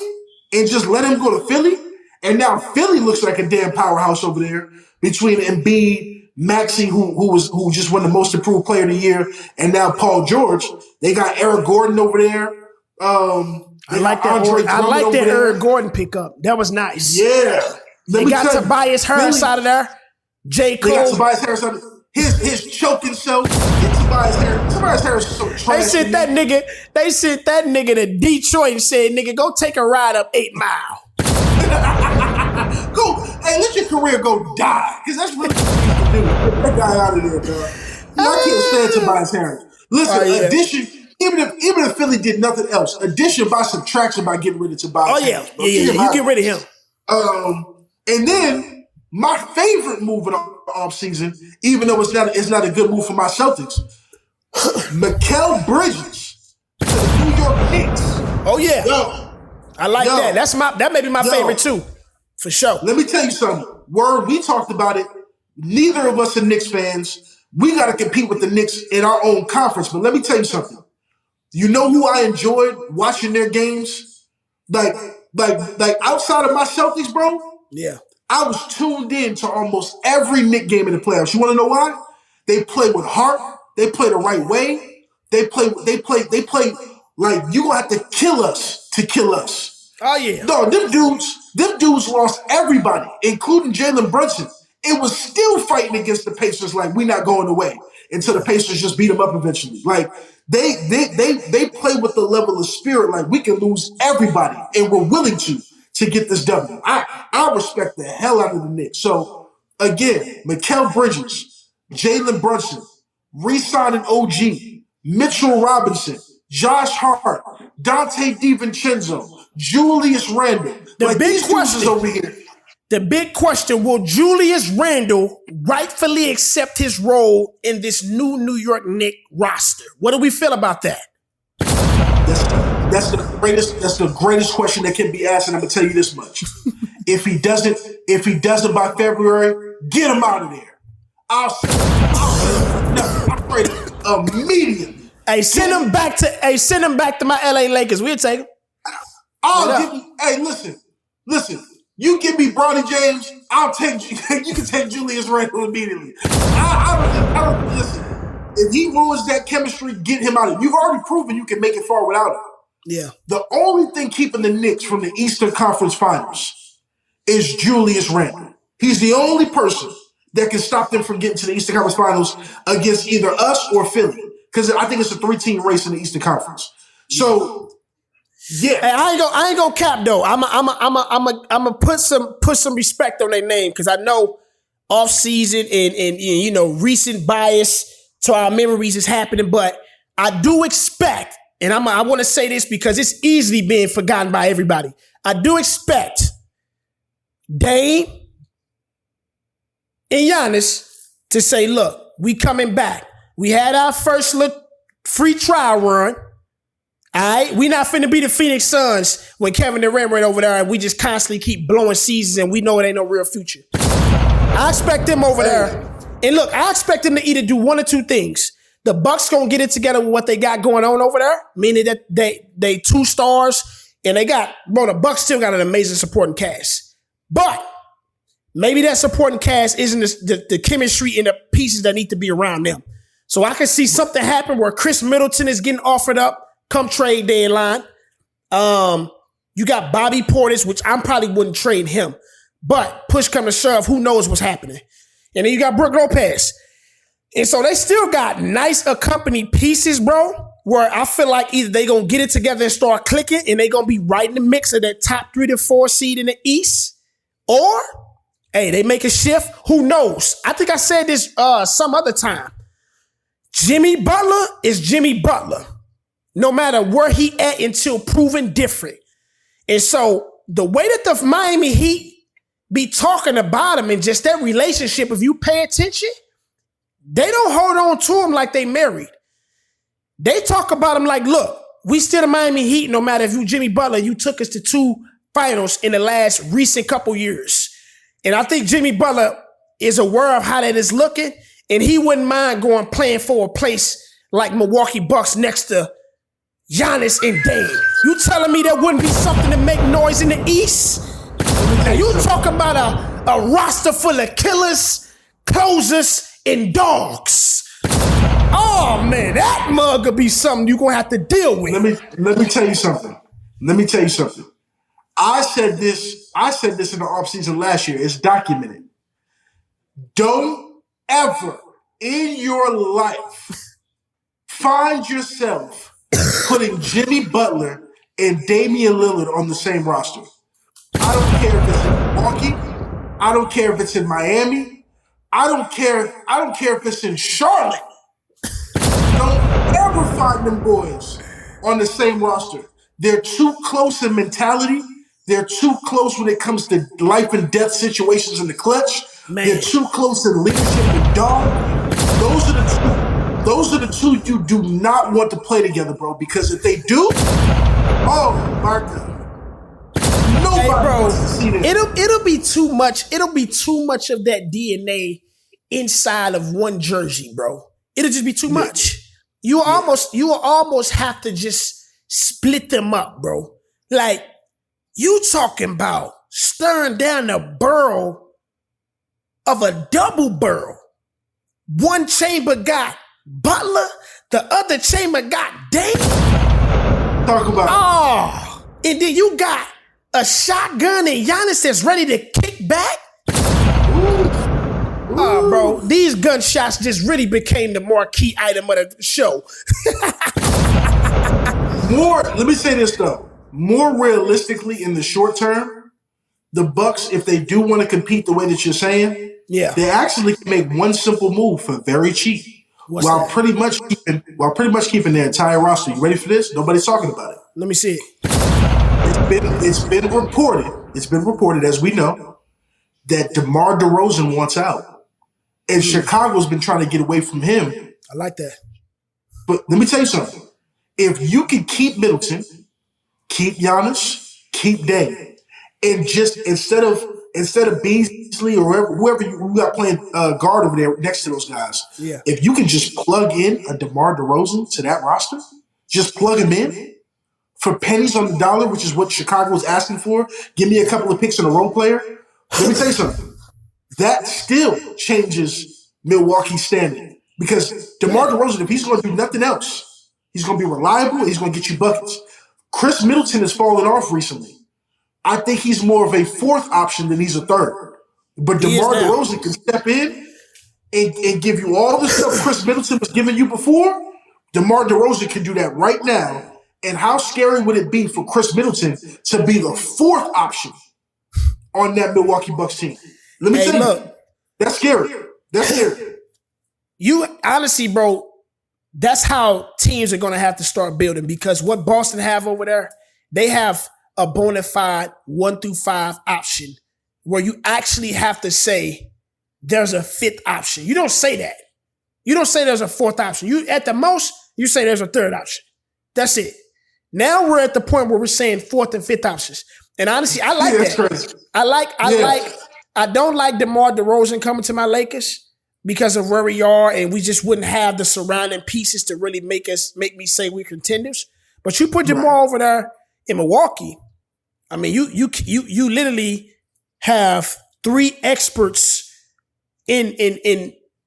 and just let him go to Philly, and now Philly looks like a damn powerhouse over there between Embiid, Maxey, who just won the most improved player of the year, and now Paul George. They got Eric Gordon over there. I like that Eric Gordon pickup. That was nice. Yeah. They got Tobias Harris out of there. J. Cole. They got Tobias Harris out of there. his choking self, Tobias Harris is so trash. They sent that nigga to Detroit and said, nigga, go take a ride up 8 Mile. Let your career go die. Because that's really what you do. Get that guy out of there, dog. I can't stand Tobias Harris. Listen, addition, even if Philly did nothing else, addition by subtraction by getting rid of Tobias Harris. You get rid of him. And then my favorite move in the offseason, even though it's not a good move for my Celtics, Mikal Bridges to the New York Knicks. Oh yeah. I like that. That may be my favorite too. For sure. Let me tell you something. We talked about it. Neither of us are Knicks fans. We got to compete with the Knicks in our own conference. But let me tell you something. You know who I enjoyed watching their games? Like outside of my Celtics, bro? Yeah. I was tuned in to almost every Knicks game in the playoffs. You want to know why? They play with heart. They play the right way. They play like you gonna have to kill us to kill us. Oh yeah. No, them dudes lost everybody, including Jalen Brunson. It was still fighting against the Pacers like we not going away until the Pacers just beat them up eventually. Like they play with the level of spirit like we can lose everybody and we're willing to get this W. I respect the hell out of the Knicks. So again, Mikal Bridges, Jalen Brunson, re-signing OG, Mitchell Robinson, Josh Hart, Dante DiVincenzo, Julius Randle. The big question over here. The big question, will Julius Randle rightfully accept his role in this new New York Knicks roster? What do we feel about that? That's the greatest question that can be asked, and I'm gonna tell you this much. If he doesn't by February, get him out of there. I'll trade him immediately. Hey, send him back to my LA Lakers. We'll take him. Listen. You give me Bronny James, I'll take you. You can take Julius Randle immediately. I don't listen. If he ruins that chemistry, get him out of it. You've already proven you can make it far without him. Yeah. The only thing keeping the Knicks from the Eastern Conference Finals is Julius Randle. He's the only person that can stop them from getting to the Eastern Conference Finals against either us or Philly. Because I think it's a 3-team race in the Eastern Conference. So, yeah. Hey, I ain't gonna cap though. I'm a put some respect on their name because I know offseason and recent bias to our memories is happening, but I do expect, and I want to say this because it's easily being forgotten by everybody. I do expect Dame and Giannis to say, look, we coming back. We had our first free trial run. All right, we not finna be the Phoenix Suns when Kevin Durant right over there and we just constantly keep blowing seasons and we know it ain't no real future. I expect them over there. And look, I expect them to either do one or two things. The Bucks gonna get it together with what they got going on over there, meaning that they 2 stars and the Bucks still got an amazing supporting cast. But maybe that supporting cast isn't the chemistry and the pieces that need to be around them. So I can see something happen where Chris Middleton is getting offered up come trade deadline. You got Bobby Portis, which I probably wouldn't trade him. But push come to shove, who knows what's happening. And then you got Brook Lopez. And so they still got nice accompanied pieces, bro, where I feel like either they going to get it together and start clicking and they going to be right in the mix of that top 3 to 4 seed in the East. Or, hey, they make a shift. Who knows? I think I said this some other time. Jimmy Butler is Jimmy Butler, no matter where he at until proven different. And so the way that the Miami Heat be talking about him and just that relationship, if you pay attention, they don't hold on to him like they married. They talk about him like, look, we still the Miami Heat, no matter if you Jimmy Butler, you took us to 2 finals in the last recent couple years. And I think Jimmy Butler is aware of how that is looking, and he wouldn't mind playing for a place like Milwaukee Bucks next to Giannis and Dame. You telling me there wouldn't be something to make noise in the East? Now you talk about a roster full of killers, closers, and dogs. Oh man, that mug could be something you're gonna have to deal with. Let me tell you something. I said this in the offseason last year. It's documented. Don't ever in your life find yourself putting Jimmy Butler and Damian Lillard on the same roster? I don't care if it's in Milwaukee. I don't care if it's in Miami. I don't care if it's in Charlotte. Don't ever find them boys on the same roster. They're too close in mentality. They're too close when it comes to life and death situations in the clutch. Man. They're too close in leadership and dog. Those are the two you do not want to play together, bro. Because if they do, oh my God. Nobody wants to see this. It'll be too much. It'll be too much of that DNA inside of one jersey, bro. It'll just be too much. You will almost have to just split them up, bro. Like, you talking about stirring down the barrel of a double barrel. One chamber got Butler, the other chamber got Dame. Talk about and then you got a shotgun and Giannis that's ready to kick back. Bro, these gunshots just really became the marquee item of the show. Let me say this though. More realistically, in the short term, the Bucks, if they do want to compete the way that you're saying, they actually can make one simple move for very cheap, while pretty much keeping their entire roster. You ready for this? Nobody's talking about it. Let me see it. It's been reported, as we know, that DeMar DeRozan wants out, and Chicago's been trying to get away from him. I like that. But let me tell you something. If you can keep Middleton, keep Giannis, keep Dame, and just instead of Beasley or whoever you got playing guard over there next to those guys, if you can just plug in a DeMar DeRozan to that roster, just plug him in for pennies on the dollar, which is what Chicago was asking for. Give me a couple of picks and a role player. Let me tell you something. That still changes Milwaukee's standing, because DeMar DeRozan, if he's going to do nothing else, he's going to be reliable. He's going to get you buckets. Chris Middleton has fallen off recently. I think he's more of a fourth option than he's a third. But DeMar DeRozan can step in and give you all the stuff Chris Middleton was giving you before. DeMar DeRozan can do that right now. And how scary would it be for Chris Middleton to be the fourth option on that Milwaukee Bucks team? Let me tell you, that's scary. That's scary. You honestly, bro, that's how teams are going to have to start building, because what Boston have over there, they have a bona fide 1 through 5 option where you actually have to say there's a fifth option. You don't say that. You don't say there's a fourth option. You, at the most, you say there's a third option. That's it. Now we're at the point where we're saying fourth and fifth options. And honestly, I like that. Crazy. I don't like DeMar DeRozan coming to my Lakers because of where we are, and we just wouldn't have the surrounding pieces to really make me say we're contenders. But you put DeMar over there in Milwaukee, I mean, you literally have 3 experts in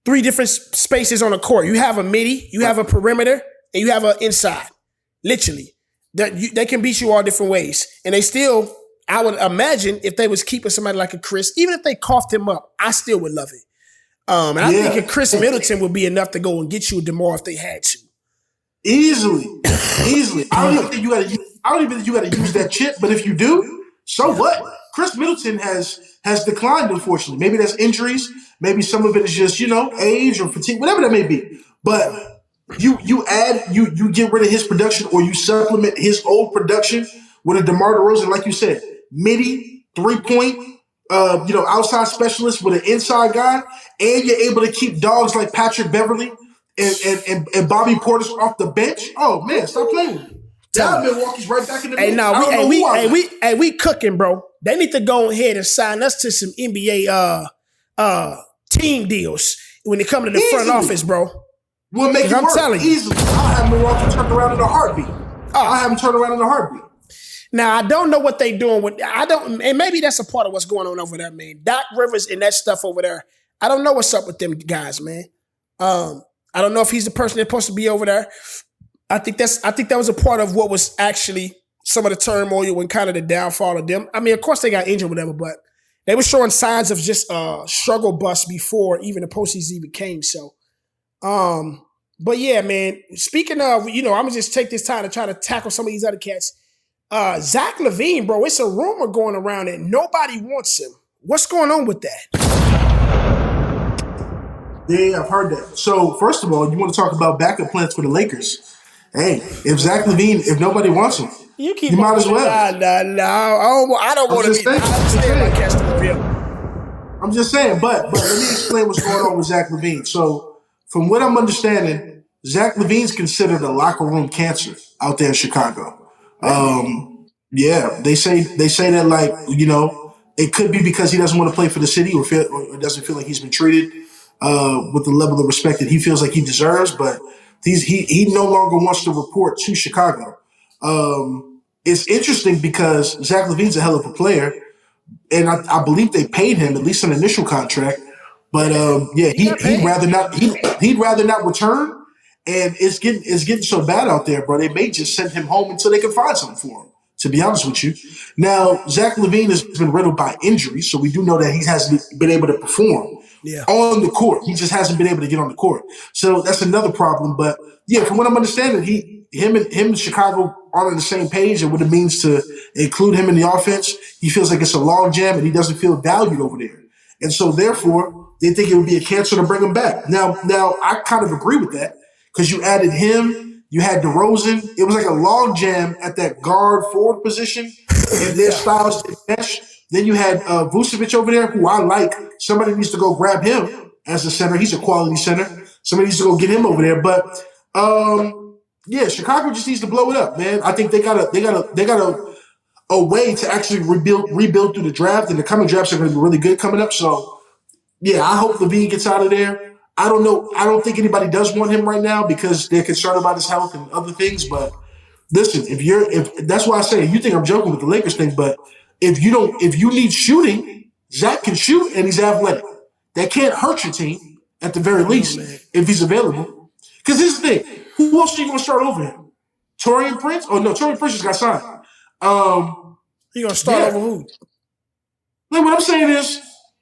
3 different spaces on the court. You have a midi, you have a perimeter, and you have an inside. Literally, they can beat you all different ways, and they still. I would imagine if they was keeping somebody like a Chris, even if they coughed him up, I still would love it. And I think a Chris Middleton would be enough to go and get you a DeMar if they had to. Easily. I don't even think you got to use that chip, but if you do, so what? Chris Middleton has declined, unfortunately. Maybe that's injuries. Maybe some of it is just, age or fatigue, whatever that may be. But you get rid of his production, or you supplement his old production with a DeMar DeRozan, like you said, midi, 3-point, outside specialist with an inside guy, and you're able to keep dogs like Patrick Beverly and Bobby Portis off the bench. Oh man, stop playing with me. Now Milwaukee's right back in the mix. We cooking, bro. They need to go ahead and sign us to some NBA team deals when it comes to the front office, bro. We'll make it work telling you. Easily. I'll have Milwaukee turned around in a heartbeat. I'll have them turned around in a heartbeat. Now, I don't know what they doing with, and maybe that's a part of what's going on over there, man. Doc Rivers and that stuff over there. I don't know what's up with them guys, man. I don't know if he's the person that's supposed to be over there. I think that was a part of what was actually some of the turmoil and kind of the downfall of them. I mean, of course they got injured, whatever, but they were showing signs of just struggle bus before even the postseason even came. So But yeah, man. Speaking of, I'm gonna just take this time to try to tackle some of these other cats. Zach LaVine, bro. It's a rumor going around that nobody wants him. What's going on with that? Yeah, I've heard that. So first of all, you want to talk about backup plans for the Lakers? Hey, if Zach LaVine, if nobody wants him, you might as well. Nah. I don't want to be. I understand my catch the real. I'm just saying, but let me explain what's going on with Zach LaVine. So, from what I'm understanding, Zach LaVine's considered a locker room cancer out there in Chicago. Yeah, they say that like it could be because he doesn't want to play for the city or doesn't feel like he's been treated with the level of respect that he feels like he deserves. But he no longer wants to report to Chicago. It's interesting because Zach LaVine's a hell of a player. And I believe they paid him at least an initial contract, but he'd rather not. He'd rather not return, and it's getting so bad out there, bro. They may just send him home until they can find something for him. To be honest with you, now Zach LaVine has been riddled by injuries, so we do know that he hasn't been able to perform on the court. He just hasn't been able to get on the court, so that's another problem. But yeah, from what I'm understanding, him and Chicago aren't on the same page and what it means to include him in the offense. He feels like it's a log jam and he doesn't feel valued over there. And so therefore, they think it would be a cancer to bring him back. Now I kind of agree with that because you added him, you had DeRozan. It was like a log jam at that guard forward position and their styles didn't mesh. Then you had Vucevic over there, who I like. Somebody needs to go grab him as a center. He's a quality center. Somebody needs to go get him over there. But yeah, Chicago just needs to blow it up, man. I think they got a way to actually rebuild through the draft, and the coming drafts are going to be really good coming up. So, yeah, I hope LaVine gets out of there. I don't know. I don't think anybody does want him right now because they're concerned about his health and other things. But listen, if that's why I say you think I'm joking with the Lakers thing, but if you need shooting, Zach can shoot and he's athletic. That can't hurt your team at the very least if he's available. Because here's the thing. Who else are you going to start over him? Torian Prince? Oh, no, Torian Prince just got signed. You going to start over who? Like, what I'm saying is,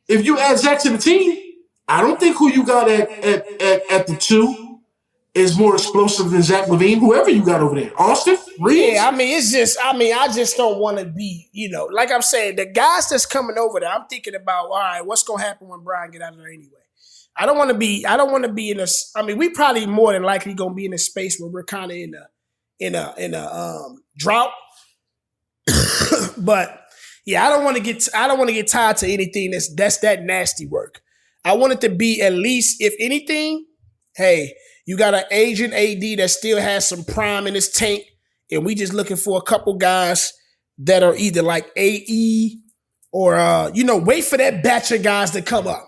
if you add Zach to the team, I don't think who you got at the two is more explosive than Zach LaVine, whoever you got over there. Austin? Reeves? Yeah, I just don't want to be, like I'm saying, the guys that's coming over there, I'm thinking about, all right, what's going to happen when Brian get out of there anyway? I don't want to be in a. I mean, we probably more than likely gonna be in a space where we're kind of in a drought. But yeah, I don't want to get tied to anything that's that nasty work. I want it to be at least, if anything, hey, you got an aging AD that still has some prime in his tank, and we just looking for a couple guys that are either like AE or wait for that batch of guys to come up.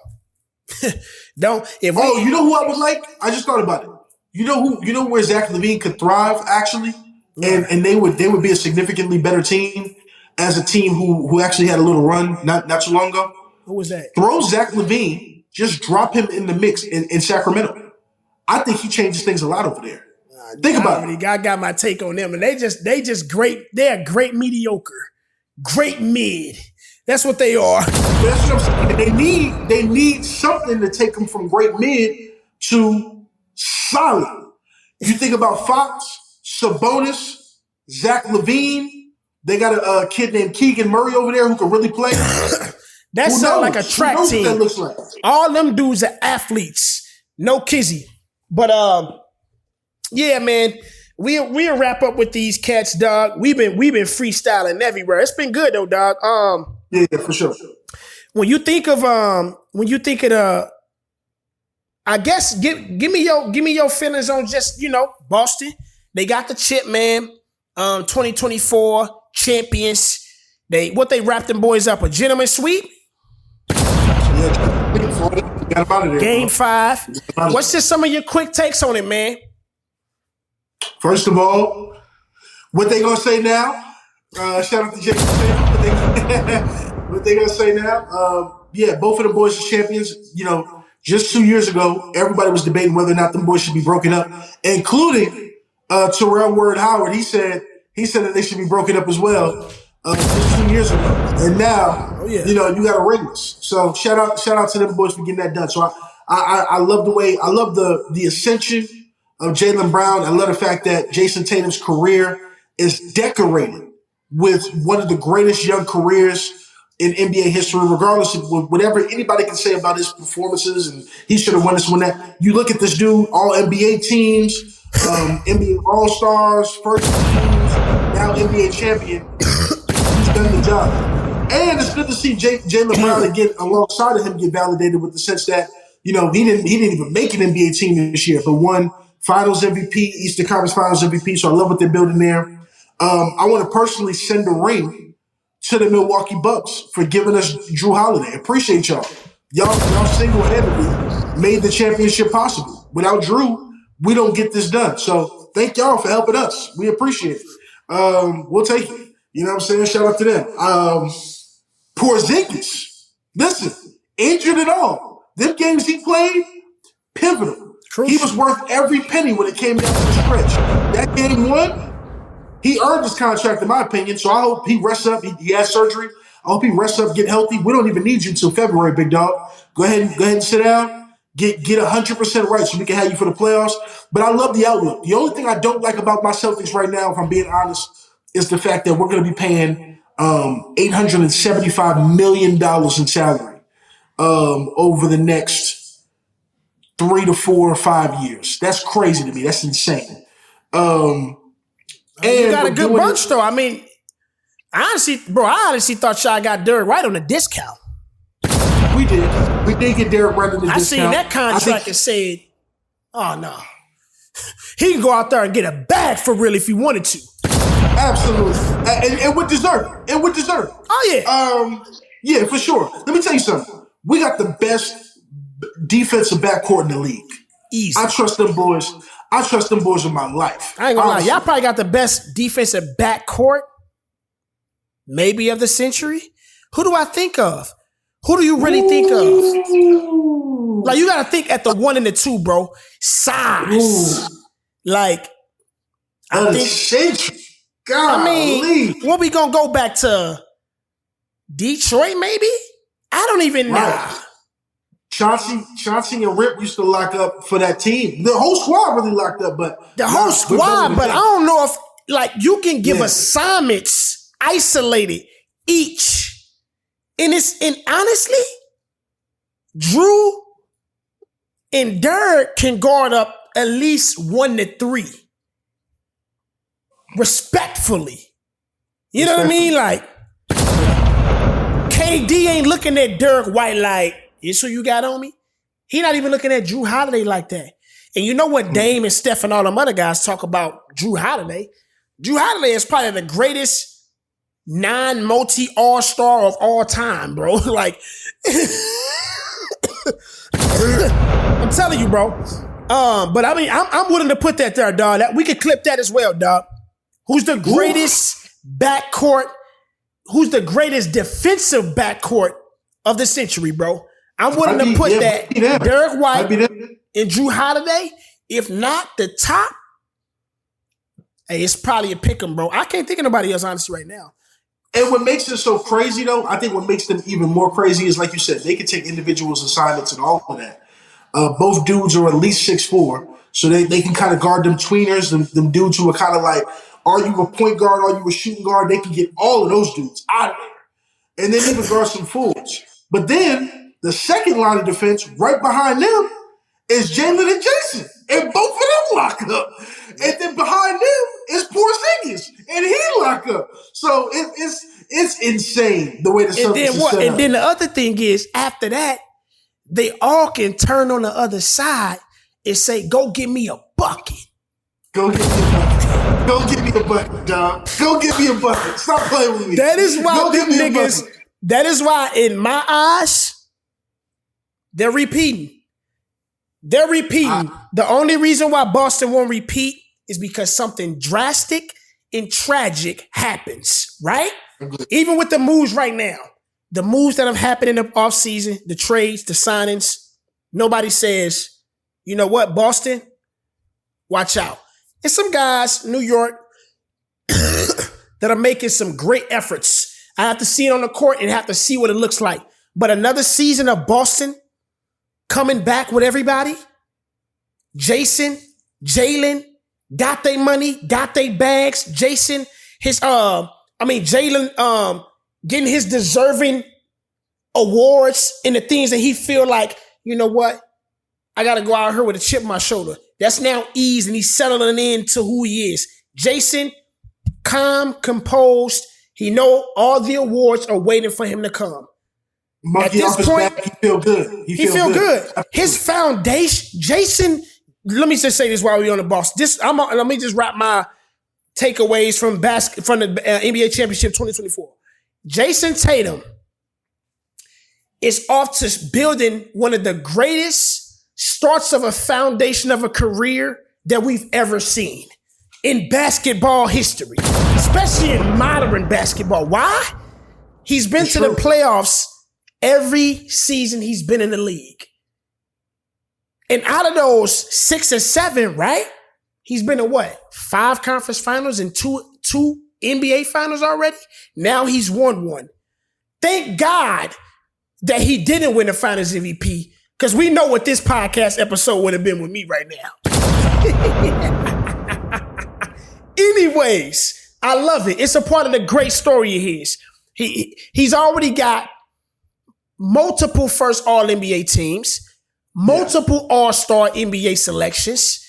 You know who I would like? I just thought about it. You know where Zach LaVine could thrive actually, and they would be a significantly better team as a team who actually had a little run not too long ago. Who was that? Throw Zach LaVine, just drop him in the mix in Sacramento. I think he changes things a lot over there. Think about it. I got my take on them, and they just great. They're great mediocre, great mid. That's what they are. That's what I'm saying. They need something to take them from great mid to solid. You think about Fox, Sabonis, Zach LaVine. They got a kid named Keegan Murray over there who can really play. That sounds like a track team. What that looks like? All them dudes are athletes. No kizzy. But yeah, man. We'll wrap up with these cats, dog. We've been freestyling everywhere. It's been good though, dog. Yeah, for sure. When you think of the, I guess give me your feelings on just Boston. They got the chip, man. 2024 champions. They wrapped them boys up, a gentleman sweep. Yeah, Game 5. What's just some of your quick takes on it, man? First of all, what they gonna say now? Shout out to Jason. What they gonna say now? Yeah, both of the boys are champions. Just 2 years ago, everybody was debating whether or not them boys should be broken up, including Terrell Word Howard. He said that they should be broken up as well. Just 2 years ago, and now you got a ringless. So shout out to them boys for getting that done. So I love the ascension of Jaylen Brown. I love the fact that Jason Tatum's career is decorated with one of the greatest young careers in NBA history, regardless of whatever anybody can say about his performances, and he should have won this, won that. You look at this dude, all NBA teams, NBA All-Stars, first teams, now NBA champion. He's done the job. And it's good to see Jaylen Brown again alongside of him get validated with the sense that, he didn't even make an NBA team this year, but won Finals MVP, Eastern Conference Finals MVP. So I love what they're building there. I want to personally send a ring to the Milwaukee Bucks for giving us Drew Holiday. Appreciate y'all. Y'all single-handedly made the championship possible. Without Drew, we don't get this done. So thank y'all for helping us. We appreciate it. We'll take it. You know what I'm saying? Shout out to them. Porzingis, listen, injured and all. Them games he played, pivotal. He was worth every penny when it came down to the stretch. That game one, he earned his contract, in my opinion. So I hope he rests up. He has surgery. I hope he rests up, get healthy. We don't even need you until February, big dog. Go ahead and sit down. Get 100% right so we can have you for the playoffs. But I love the outlook. The only thing I don't like about my Celtics right now, if I'm being honest, is the fact that we're going to be paying $875 million in salary over the next 3 to 4 or 5 years. That's crazy to me. That's insane. And you got a good bunch, though. I mean, I honestly thought y'all got Derek White on a discount. We did. We did get Derek White on the discount. I seen that contract and said, oh, no. He can go out there and get a bag for real if he wanted to. Absolutely. And would deserve it. It would deserve it. Oh, yeah. Yeah, for sure. Let me tell you something. We got the best defensive backcourt in the league. Easy. I trust them boys. I trust them boys with my life. I ain't gonna lie. Y'all probably got the best defensive backcourt, maybe of the century. Who do I think of? Who do you really think of? Like, you got to think at the 1 and the 2, bro. Size. Like, I think. God, I mean, what we gonna go back to? Detroit, maybe? I don't even know. Right. Chauncey and Rip used to lock up for that team. The whole squad really locked up, but the whole squad. But I don't know if you can give assignments isolated each. And honestly, Drew and Dirk can guard up at least 1 to 3. Respectfully. You know what I mean? Like, KD ain't looking at Derek White like, this who you got on me? He not even looking at Drew Holiday like that. And you know what Dame and Steph and all them other guys talk about Drew Holiday? Drew Holiday is probably the greatest non-multi all-star of all time, bro. Like, I'm telling you, bro. But I mean, I'm willing to put that there, dog. We could clip that as well, dog. Who's the greatest backcourt? Who's the greatest defensive backcourt of the century, bro? I'm willing to put that Derek White and Drew Holiday. If not the top, hey, it's probably a pick 'em, bro. I can't think of nobody else, honestly, right now. And what makes it so crazy, though, I think what makes them even more crazy is, like you said, they can take individuals' assignments and all of that. Both dudes are at least 6'4", so they can kind of guard them tweeners, them dudes who are kind of like, are you a point guard, are you a shooting guard? They can get all of those dudes out of there. And then even guard some forwards. But then the second line of defense, right behind them, is Jalen and Jason. And both of them lock up. And then behind them is Porzingis. And he lock up. So it's insane the way the Celtics is set up. And then the other thing is, after that, they all can turn on the other side and say, go get me a bucket. Go get me a bucket. Go get me a bucket, dog. Go get me a bucket. Stop playing with me. That is why them niggas, that is why in my eyes, they're repeating. They're repeating. The only reason why Boston won't repeat is because something drastic and tragic happens, right? Even with the moves right now, the moves that have happened in the offseason, the trades, the signings, nobody says, you know what, Boston, watch out. And some guys, New York, that are making some great efforts. I have to see it on the court and have to see what it looks like. But another season of Boston coming back with everybody. Jason, Jalen got their money, got their bags. Jalen, getting his deserving awards and the things that he feel like, you know what? I got to go out here with a chip on my shoulder. That's now ease, and he's settling into who he is. Jason, calm, composed. He know all the awards are waiting for him to come. Monkey off his back, he feel good. He feel good. His foundation, Jason. Let me just say this while we're on the boss. Let me just wrap my takeaways from the NBA Championship 2024. Jason Tatum is off to building one of the greatest starts of a foundation of a career that we've ever seen in basketball history, especially in modern basketball. Why? He's been to the playoffs every season he's been in the league. And out of those 6 or 7, right? He's been in what? 5 conference finals and two NBA finals already? Now he's won one. Thank God that he didn't win the finals MVP, because we know what this podcast episode would have been with me right now. Anyways, I love it. It's a part of the great story of his. He's already got multiple first All-NBA teams, multiple All-Star NBA selections.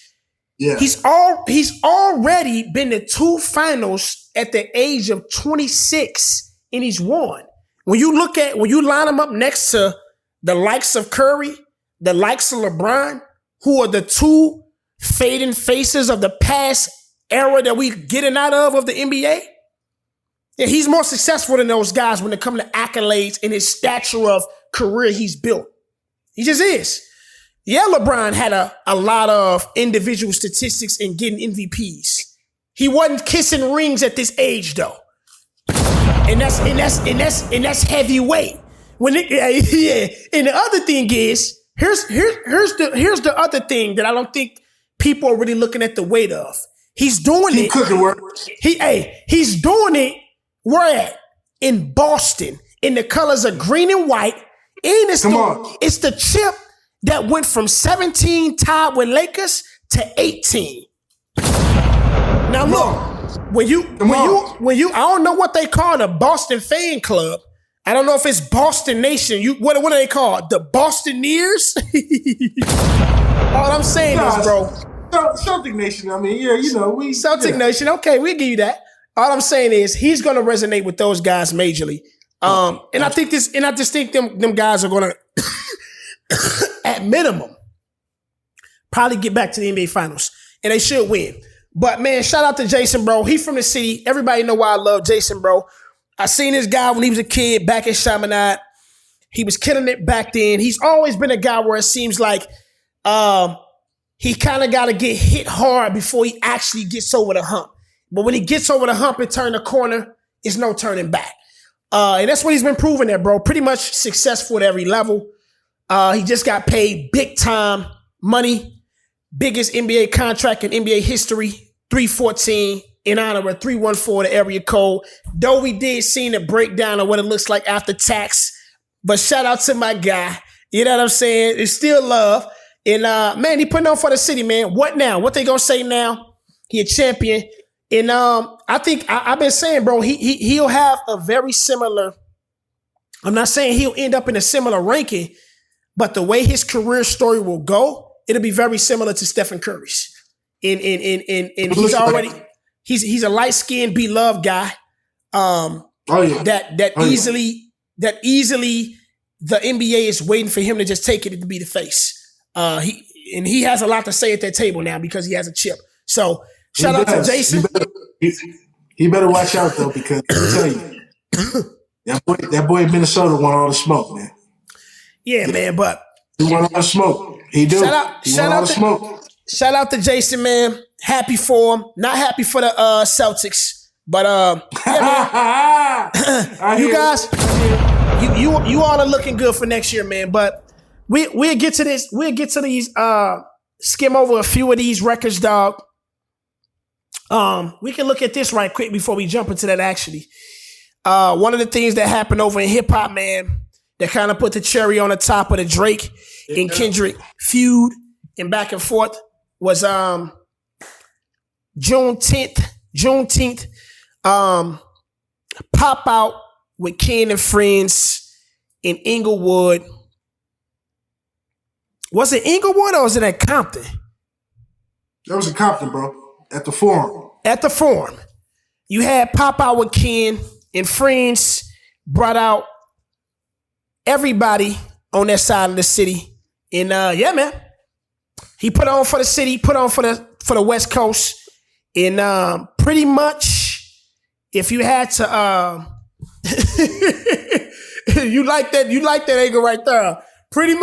Yeah. He's already been to 2 finals at the age of 26, and he's won. When you line him up next to the likes of Curry, the likes of LeBron, who are the 2 fading faces of the past era that we getting out of the NBA, yeah, he's more successful than those guys when it comes to accolades and his stature of career he's built. He just is. Yeah, LeBron had a lot of individual statistics in getting MVPs. He wasn't kissing rings at this age though. And that's heavyweight. And the other thing is, here's the other thing that I don't think people are really looking at the weight of. He's doing it. He's doing it where at? In Boston, in the colors of green and white. And it's the chip that went from 17 tied with Lakers to 18. Now look, when you I don't know what they call the Boston fan club. I don't know if it's Boston Nation. What are they called? The Bostoniers? All I'm saying is, bro. Celtic Nation. I mean, yeah, we Celtic Nation. Okay, we'll give you that. All I'm saying is he's gonna resonate with those guys majorly. And I just think them guys are gonna at minimum probably get back to the NBA Finals. And they should win. But man, shout out to Jason, bro. He from the city. Everybody know why I love Jason, bro. I seen this guy when he was a kid back in Chaminade. He was killing it back then. He's always been a guy where it seems like he kind of got to get hit hard before he actually gets over the hump. But when he gets over the hump and turn the corner, it's no turning back. And that's what he's been proving there, bro. Pretty much successful at every level. He just got paid big time money. Biggest NBA contract in NBA history, $314 in honor of 314, the area code. Though we did see a breakdown of what it looks like after tax. But shout out to my guy. You know what I'm saying? It's still love. And man, he putting on for the city, man. What now? What they gonna say now? He a champion. And I think I've been saying, bro, he'll have a very similar. I'm not saying he'll end up in a similar ranking, but the way his career story will go, it'll be very similar to Stephen Curry's. And he's already he's a light-skinned, beloved guy. Easily the NBA is waiting for him to just take it to be the face. He has a lot to say at that table now because he has a chip. So shout out to Jason. He better watch out though, because I'll tell you, that boy in Minnesota want all the smoke, man. Yeah, man, but he want all the smoke. He do. Shout out to Jason, man. Happy for him. Not happy for the Celtics, but yeah, man. You guys, you all are looking good for next year, man. But we'll get to this. We'll get to these. Skim over a few of these records, dog. We can look at this right quick before we jump into that. Actually, one of the things that happened over in hip hop, man. that kind of put the cherry on the top of the Drake and Kendrick feud and back and forth was Juneteenth. Pop out with Ken and Friends in Inglewood. Was it Inglewood or was it at Compton? That was in Compton, bro. At the Forum. At the Forum. You had Pop Out with Ken and Friends brought out everybody on that side of the city. And yeah, man. He put on for the city, put on for the West Coast. And pretty much, if you had to you like that angle right there. Pretty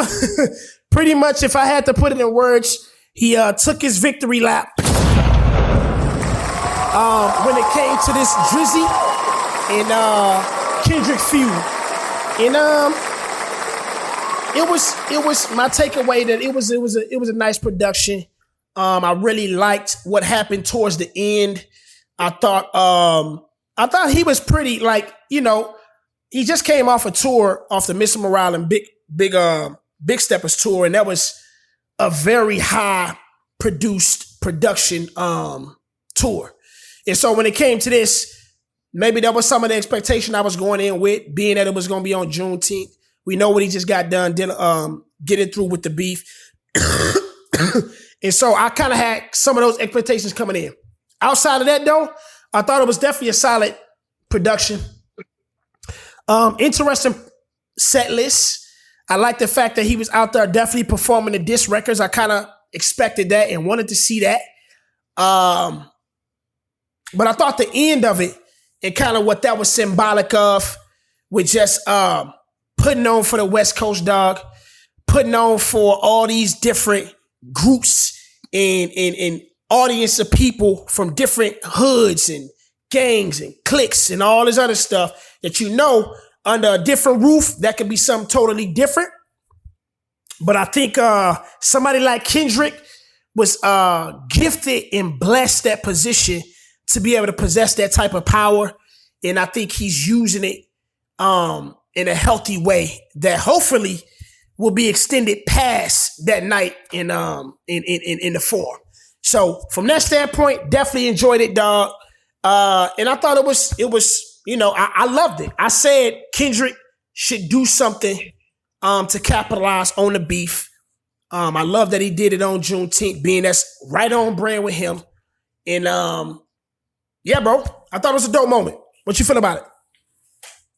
much, if I had to put it in words, he took his victory lap when it came to this Drizzy and Kendrick feud. And it was my takeaway that it was a nice production. I really liked what happened towards the end. I thought he was pretty, like, you know, he just came off a tour off the Mr. Morale and Big Steppers tour, and that was a very high production tour. And so when it came to this, maybe that was some of the expectation I was going in with, being that it was going to be on Juneteenth. We know what he just got done getting through with the beef. And so I kind of had some of those expectations coming in. Outside of that, though, I thought it was definitely a solid production. Interesting set list. I like the fact that he was out there definitely performing the diss records. I kind of expected that and wanted to see that. But I thought the end of it and kind of what that was symbolic of with just putting on for the West Coast, dog, putting on for all these different groups and audience of people from different hoods and gangs and cliques and all this other stuff that, you know, under a different roof, that could be something totally different. But I think somebody like Kendrick was gifted and blessed that position to be able to possess that type of power. And I think he's using it in a healthy way that hopefully will be extended past that night in the Forum. So from that standpoint, definitely enjoyed it, dog. And I thought it was, you know, I loved it. I said Kendrick should do something to capitalize on the beef. I love that he did it on Juneteenth, being that's right on brand with him. And yeah, bro, I thought it was a dope moment. What you feel about it?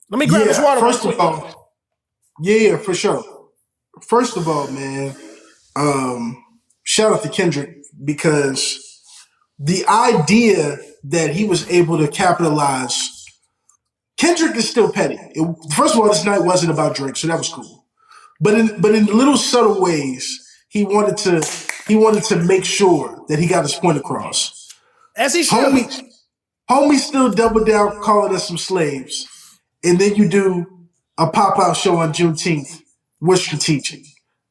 Let me grab this water. First of all, yeah, for sure. First of all, man, shout out to Kendrick, because the idea that he was able to capitalize. Kendrick is still petty. First of all, this night wasn't about Drake, so that was cool. But in little subtle ways, he wanted to make sure that he got his point across. As he should. Homie still doubled down, calling us some slaves, and then you do a pop-out show on Juneteenth. We're strategic.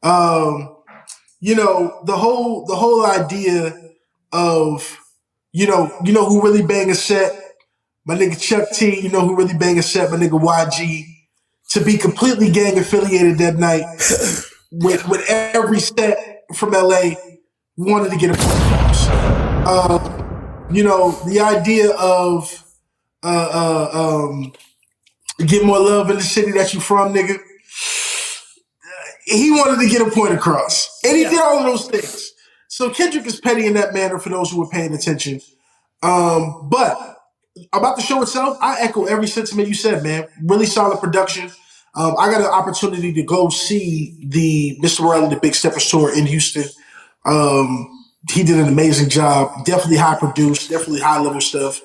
You know, the whole idea of, you know who really bang a set? My nigga Chuck T, you know who really bang a set? My nigga YG. To be completely gang affiliated that night with every set from LA, wanted to get a point across. You know, the idea of get more love in the city that you from, nigga. He wanted to get a point across. And he did all of those things. So Kendrick is petty in that manner for those who are paying attention. But about the show itself, I echo every sentiment you said, man. Really solid production. I got an opportunity to go see the Mr. Morale and the Big Steppers tour in Houston. He did an amazing job. Definitely high produced, definitely high level stuff.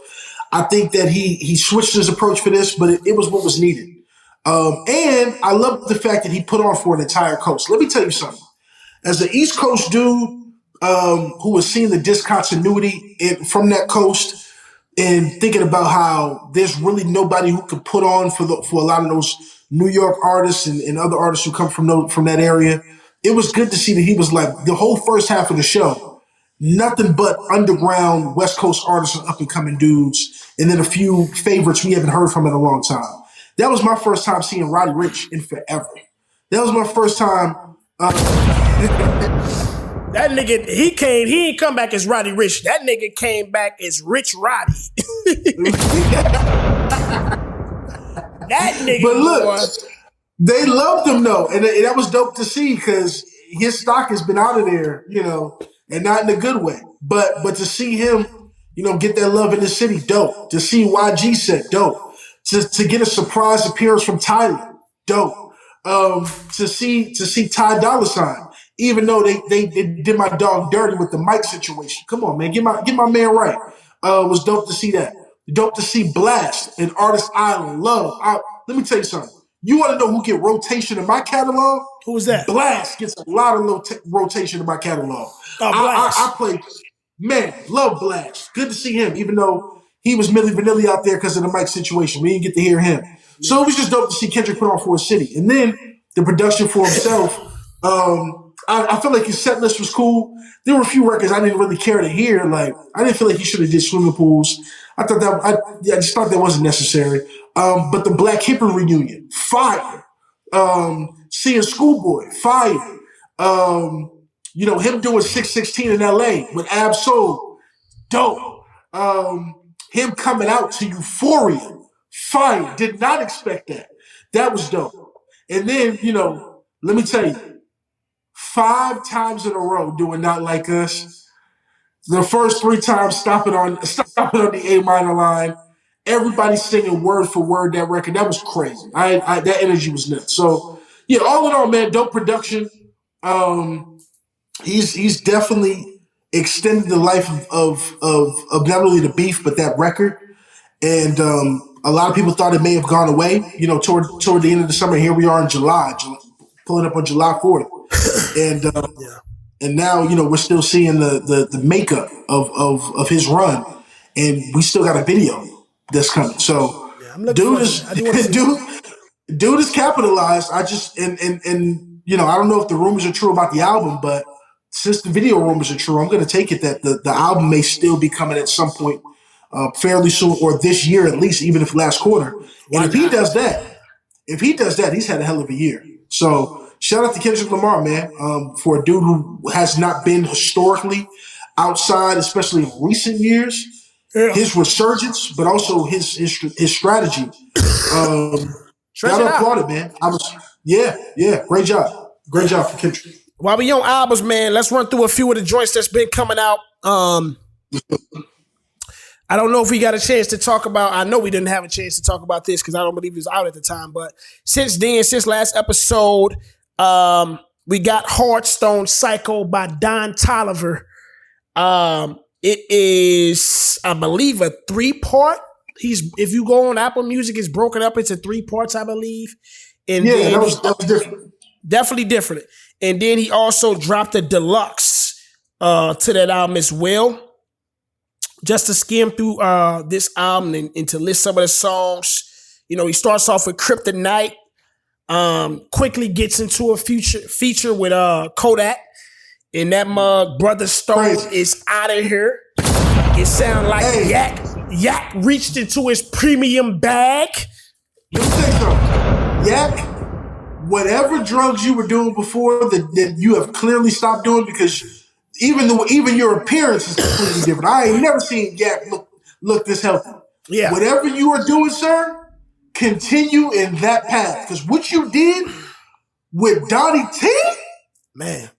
I think that he switched his approach for this, but it was what was needed. And I love the fact that he put on for an entire coast. Let me tell you something. As an East Coast dude who was seeing the discontinuity from that coast and thinking about how there's really nobody who could put on for a lot of those New York artists and other artists who come from that area, it was good to see that he was like, the whole first half of the show, nothing but underground West Coast artists and up-and-coming dudes, and then a few favorites we haven't heard from in a long time. That was my first time seeing Roddy Ricch in forever. That was my first time. That nigga, he ain't come back as Roddy Ricch. That nigga came back as Rich Roddy. That nigga. But look, they loved him though, and that was dope to see because his stock has been out of there, and not in a good way. But to see him, get that love in the city, dope. To see YG set, dope. To get a surprise appearance from Tyler, dope. To see Ty Dolla $ign, even though they did my dog dirty with the mic situation. Come on, man, get my man right. Was dope to see that. Dope to see Blast, an artist I love. Let me tell you something. You want to know who get rotation in my catalog? Who's that? Blast gets a lot of rotation in my catalog. Blast. I play, man, love Blast. Good to see him, even though he was Milli Vanilli out there because of the mic situation. We didn't get to hear him. So it was just dope to see Kendrick put on for his city. And then the production for himself, I feel like his set list was cool. There were a few records I didn't really care to hear. Like, I didn't feel like he should have did Swimming Pools. I just thought that wasn't necessary. But the Black Hippie reunion, fire. Seeing Schoolboy, fire. Him doing 616 in LA with Ab Soul, dope. Him coming out to Euphoria, fire. Did not expect that. That was dope. And then, let me tell you, 5 times in a row doing Not Like Us. The first 3 times stopping on the A minor line. Everybody singing word for word that record. That was crazy. That energy was nuts. So yeah, all in all, man, dope production. He's definitely extended the life of not only the beef but that record. And a lot of people thought it may have gone away. Toward the end of the summer. Here we are in July pulling up on July 4th, and now we're still seeing the makeup of his run, and we still got a video that's coming. So dude is capitalized. I don't know if the rumors are true about the album, but since the video rumors are true, I'm going to take it that the album may still be coming at some point fairly soon, or this year at least, even if last quarter. And if he does that, he's had a hell of a year. So shout out to Kendrick Lamar, man, for a dude who has not been historically outside, especially in recent years. Yeah. His resurgence, but also his strategy. Gotta applaud it, man. Great job for Kendrick. While we on albums, man, let's run through a few of the joints that's been coming out. I don't know if we got a chance to talk about. I know we didn't have a chance to talk about this because I don't believe it was out at the time. But since last episode, we got Hardstone Psycho by Don Toliver. It is, I believe, a 3-part. If you go on Apple Music, it's broken up into 3 parts, I believe. And that was different. Definitely different. And then he also dropped a deluxe to that album as well. Just to skim through this album and to list some of the songs. He starts off with Kryptonite. Quickly gets into a feature with Kodak. And that mug, Brother Stone is out of here. It sounds like Yak reached into his premium bag. Let me say something. Yak, whatever drugs you were doing before that you have clearly stopped doing, because even your appearance is completely different. I ain't never seen Yak look this healthy. Yeah. Whatever you are doing, sir, continue in that path. Because what you did with Donnie T, man.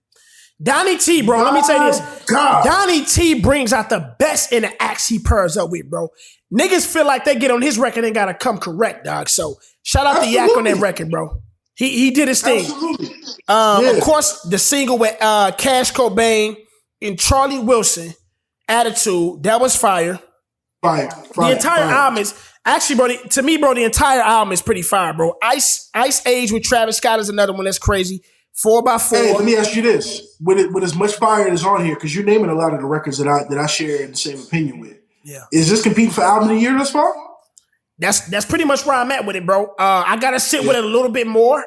Donnie T, bro, let me tell you this. God. Donnie T brings out the best in the acts he pairs up with, bro. Niggas feel like they get on his record and gotta come correct, dog. So shout out to Yak on that record, bro. He did his thing. Of course, the single with Cash Cobain and Charlie Wilson, Attitude, that was fire. The entire album is actually, bro. To me, bro, the entire album is pretty fire, bro. Ice Age with Travis Scott is another one that's crazy. 4x4. Hey, let me ask you this: with as much fire as on here, because you're naming a lot of the records that I share the same opinion with. Yeah, is this competing for album of the year thus far? That's pretty much where I'm at with it, bro. I gotta sit with it a little bit more.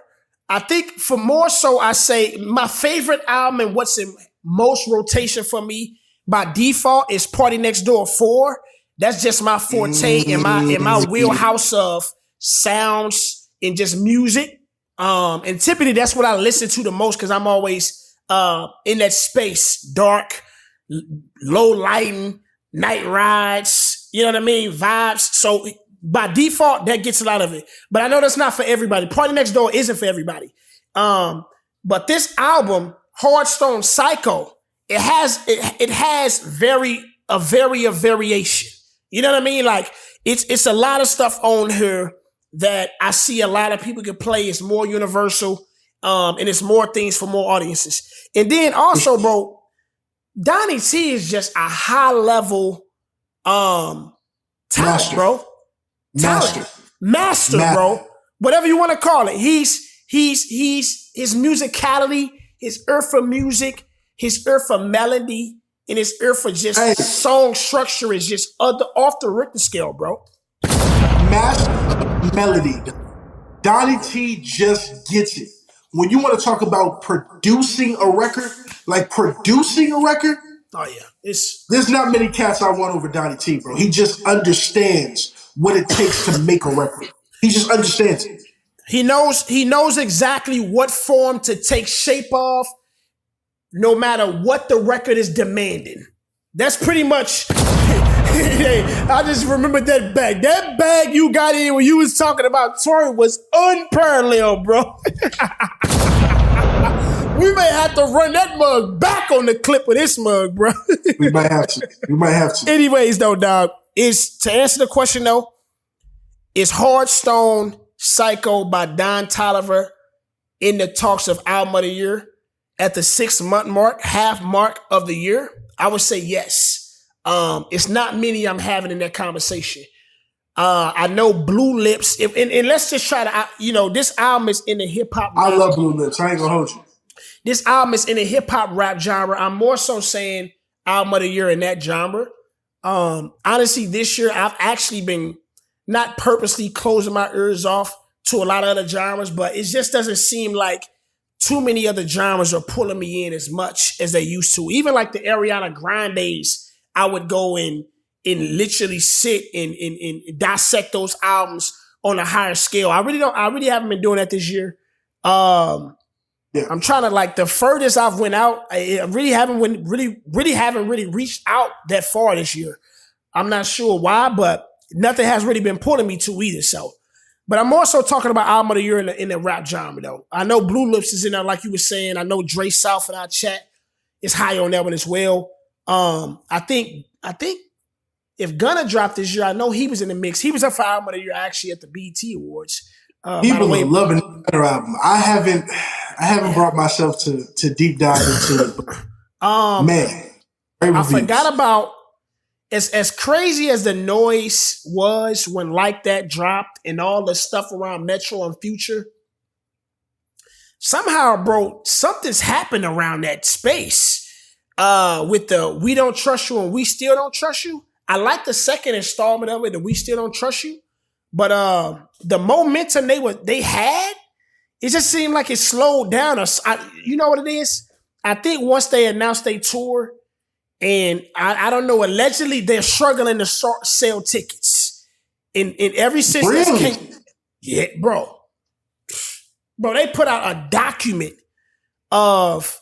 I think for more so, I say my favorite album and what's in most rotation for me by default is Party Next Door 4. That's just my forte in my wheelhouse of sounds and just music. And typically that's what I listen to the most because I'm always in that space, dark, low lighting, night rides, you know what I mean? Vibes. So by default, that gets a lot of it. But I know that's not for everybody. Party Next Door isn't for everybody. But this album, Hardstone Psycho, it has a variation. You know what I mean? Like it's a lot of stuff on here that I see a lot of people can play. It's more universal, and it's more things for more audiences. And then also, bro, Donnie T is just a high level talent, bro. Master, bro. Whatever you want to call it. He's his musicality, his ear for music, his ear for melody, and his ear for just song structure is just off the Richter scale, bro. Master melody. Donnie T just gets it. When you want to talk about producing a record, oh yeah, there's not many cats I want over Donnie T, bro. He just understands what it takes to make a record. He just understands it. He knows exactly what form to take shape of, no matter what the record is demanding. That's pretty much. I just remember that bag. That bag you got in when you was talking about Tory was unparalleled, bro. We may have to run that mug back on the clip with this mug, bro. We might have to. Anyways, though, dog, to answer the question, though, is Hardstone Psycho by Don Toliver in the talks of album of the year at the 6-month mark, half mark of the year? I would say yes. It's not many I'm having in that conversation. I know Blue Lips, and let's just try to, this album is in the hip hop. I love Blue Lips. I ain't gonna hold you. This album is in the hip hop rap genre. I'm more so saying album of the year in that genre. Honestly, this year I've actually been not purposely closing my ears off to a lot of other genres, but it just doesn't seem like too many other genres are pulling me in as much as they used to. Even like the Ariana Grande's, I would go and literally sit and dissect those albums on a higher scale. I really haven't been doing that this year. I'm trying to, like, the furthest I've went out, I really haven't reached out that far this year. I'm not sure why, but nothing has really been pulling me to either. So, but I'm also talking about album of the year in the rap genre, though. I know Blue Lips is in there, like you were saying. I know Dre South in our chat is high on that one as well. I think if Gunna dropped this year, I know he was in the mix. He was up for album of the year actually at the BET Awards. People are loving the album. I haven't brought myself to deep dive into it. Man, I forgot about as crazy as the noise was when Like That dropped and all the stuff around Metro and Future. Somehow, bro, something's happened around that space. With the We Don't Trust You and We Still Don't Trust You. I like the second installment of it, the We Still Don't Trust You. But the momentum they had, it just seemed like it slowed down. You know what it is? I think once they announced they tour, and I don't know, allegedly they're struggling to sell tickets. In every since really? Yeah, bro. Bro, they put out a document of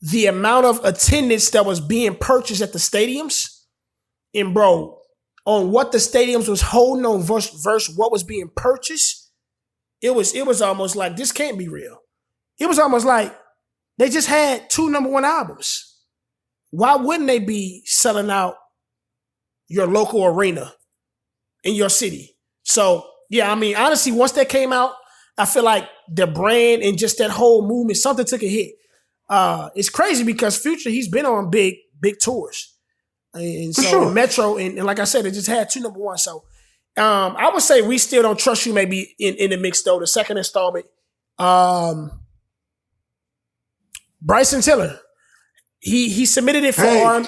the amount of attendance that was being purchased at the stadiums. And bro, on what the stadiums was holding on versus what was being purchased, it was almost like this can't be real. It was almost like they just had 2 number 1 albums. Why wouldn't they be selling out your local arena in your city? So yeah, I mean, honestly, once that came out, I feel like the brand and just that whole movement, something took a hit. It's crazy because Future, he's been on big tours. And so sure. Metro, and like I said, it just had 2 number 1. So I would say We Still Don't Trust You maybe in the mix, though. The second installment. Bryson Tiller. He submitted it for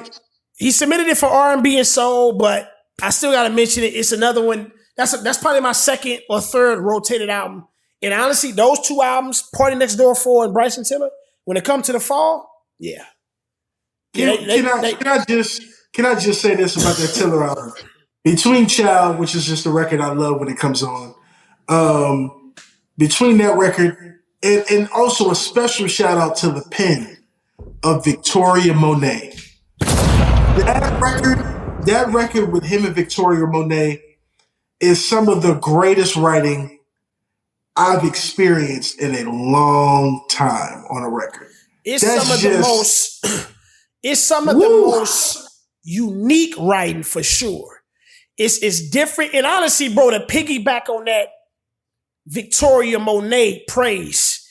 he submitted it for R&B and soul, but I still gotta mention it. It's another one. That's probably my second or third rotated album. And honestly, those 2 albums, Party Next Door 4 and Bryson Tiller, when it comes to the fall, yeah. Can I just say this about that Tiller album? Between Child, which is just a record I love when it comes on, Between that record and also a special shout out to the pen of Victoria Monet. That record with him and Victoria Monet is some of the greatest writing I've experienced in a long time on a record. It's some of the most unique writing for sure. It's different. And honestly, bro, to piggyback on that Victoria Monet praise,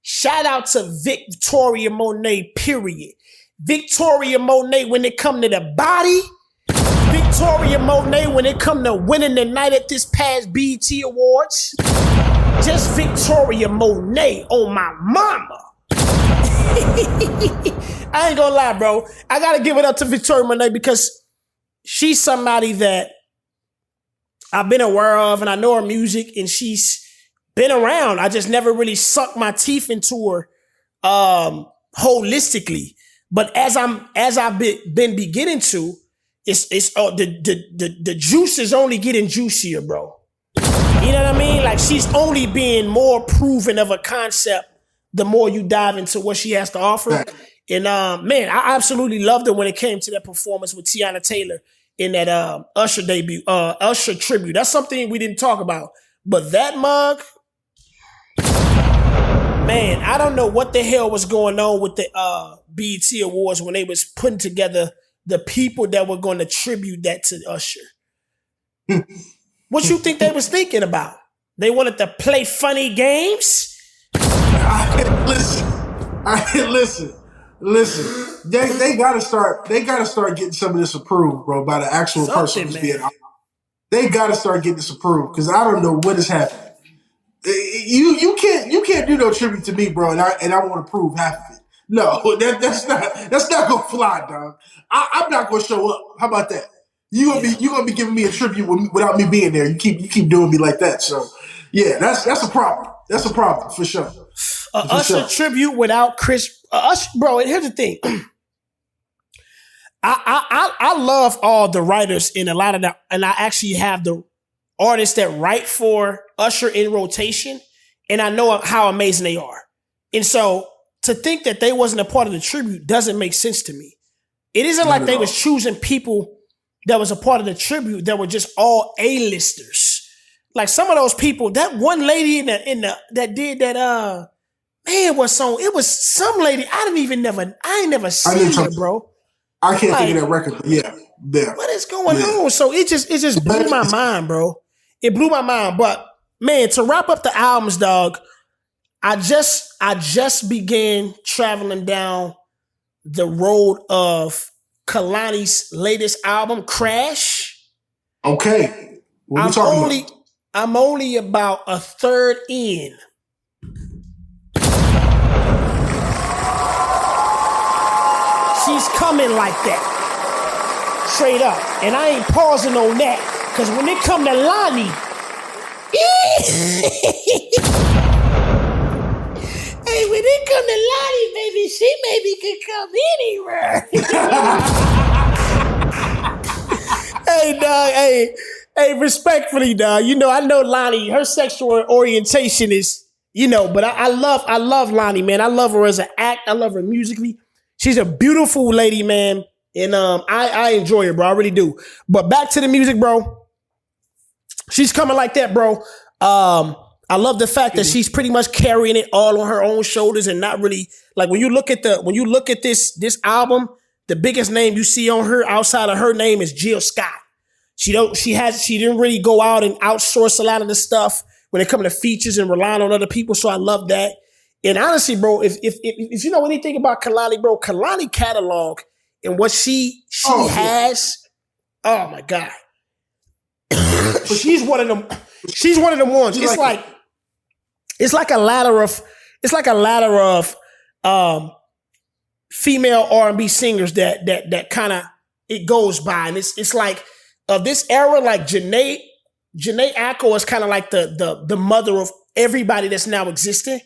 shout out to Victoria Monet, period. Victoria Monet when it come to the body, Victoria Monet when it come to winning the night at this past BET Awards, just Victoria Monet on my mama. I ain't gonna lie, bro. I gotta give it up to Victoria Monet because she's somebody that I've been aware of and I know her music and she's been around. I just never really sunk my teeth into her holistically. But as I've been beginning to, the juice is only getting juicier, bro. You know what I mean? Like she's only being more proven of a concept the more you dive into what she has to offer. And man, I absolutely loved her when it came to that performance with Tiana Taylor in that Usher debut, Usher tribute. That's something we didn't talk about. But that mug, man, I don't know what the hell was going on with the BET Awards when they was putting together the people that were going to tribute that to Usher. What you think they was thinking about? They wanted to play funny games? Listen. They gotta start getting some of this approved, bro, by the actual person who's being out. They gotta start getting this approved because I don't know what is happening. You can't do no tribute to me, bro, and I want to prove half of it. No, that's not gonna fly, dog. I'm not gonna show up. How about that? You gonna be giving me a tribute without me being there. You keep doing me like that. So yeah, that's a problem. That's a problem for sure. Usher tribute without Chris. Usher, bro. And here's the thing. I love all the writers in a lot of that, and I actually have the artists that write for Usher in rotation, and I know how amazing they are. And so to think that they wasn't a part of the tribute doesn't make sense to me. It isn't like they was choosing people that was a part of the tribute that were just all A-listers. Like some of those people, that one lady that did that man, what song? It was some lady I ain't never seen her, bro. I can't think of that record, but yeah. What is going on? So it just blew my mind, bro. It blew my mind. But man, to wrap up the albums, dog, I just began traveling down the road of Kalani's latest album, Crash. Okay. What are we talking about? I'm only about a third in. She's coming like that. Straight up. And I ain't pausing on that. Because when it come to Lonnie, hey, when it come to Lonnie, baby, she maybe could come anywhere. Hey, dog, hey, respectfully, dog. You know, I know Lonnie, her sexual orientation is, but I love Lonnie, man. I love her as an act. I love her musically. She's a beautiful lady, man. And I enjoy her, bro. I really do. But back to the music, bro. She's coming like that, bro. I love the fact that she's pretty much carrying it all on her own shoulders and not really like when you look at this album, the biggest name you see on her outside of her name is Jill Scott. She didn't really go out and outsource a lot of the stuff when it comes to features and relying on other people. So I love that. And honestly, bro, if you know anything about Kalani, bro, Kalani catalog and what she has, oh my God. She's one of them ones. It's like a ladder of female R&B singers that kind of it goes by. And it's like of this era, like Janae Aiko is kind of like the mother of everybody that's now existing.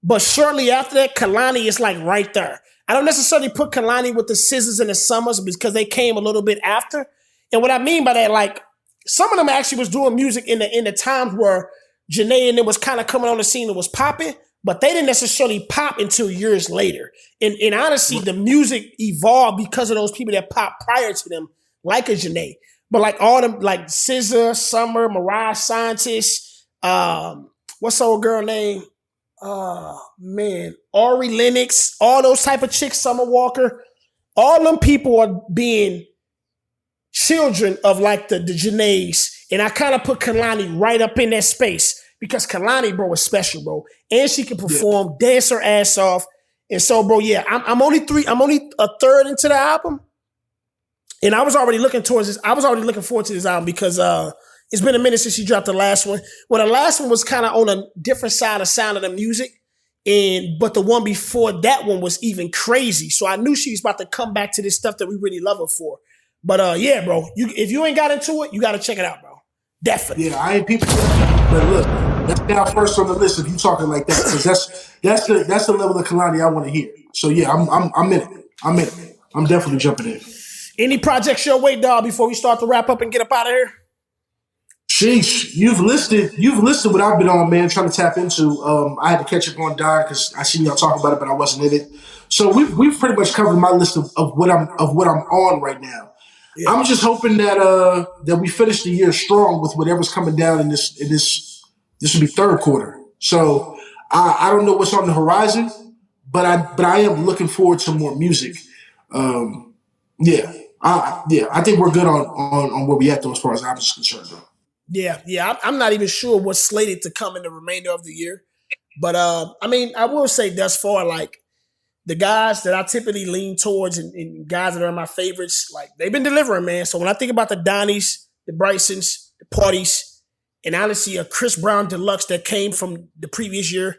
But shortly after that, Kalani is like right there. I don't necessarily put Kalani with the Scissors and the Summers because they came a little bit after. And what I mean by that, like some of them actually was doing music in the times where Janae and it was kind of coming on the scene and was popping, but they didn't necessarily pop until years later. And honestly, the music evolved because of those people that popped prior to them, like a Janae. But like all them, like SZA, Summer, Mariah Scientist, what's the old girl name? Ari Lennox, all those type of chicks, Summer Walker, all them people are being children of like the Janaes. And I kind of put Kalani right up in that space because Kalani, bro, is special, bro. And she can perform, dance her ass off. And so, bro, yeah, I'm only a third into the album. And I was already looking forward to this album because it's been a minute since she dropped the last one. Well, the last one was kind of on a different side of sound of the music. But the one before that one was even crazy. So I knew she was about to come back to this stuff that we really love her for. But yeah, bro, if you ain't got into it, you got to check it out, bro. Definitely. Yeah, I ain't people. But look, that's now first on the list if you talking like that, because that's the level of Kalani I want to hear. So yeah, I'm in it. I'm definitely jumping in. Any projects your way, dog, before we start to wrap up and get up out of here? Sheesh, you've listed what I've been on, man, trying to tap into. I had to catch up on Don because I seen y'all talk about it, but I wasn't in it. So we've pretty much covered my list of what I'm on right now. Yeah. I'm just hoping that we finish the year strong with whatever's coming down in this will be third quarter. So I don't know what's on the horizon, but I am looking forward to more music. I think we're good on where we at though, as far as I'm concerned though. Yeah. I'm not even sure what's slated to come in the remainder of the year. But, I mean, I will say thus far, like, the guys that I typically lean towards and guys that are my favorites, like, they've been delivering, man. So when I think about the Donnies, the Brysons, the Parties, and honestly a Chris Brown Deluxe that came from the previous year,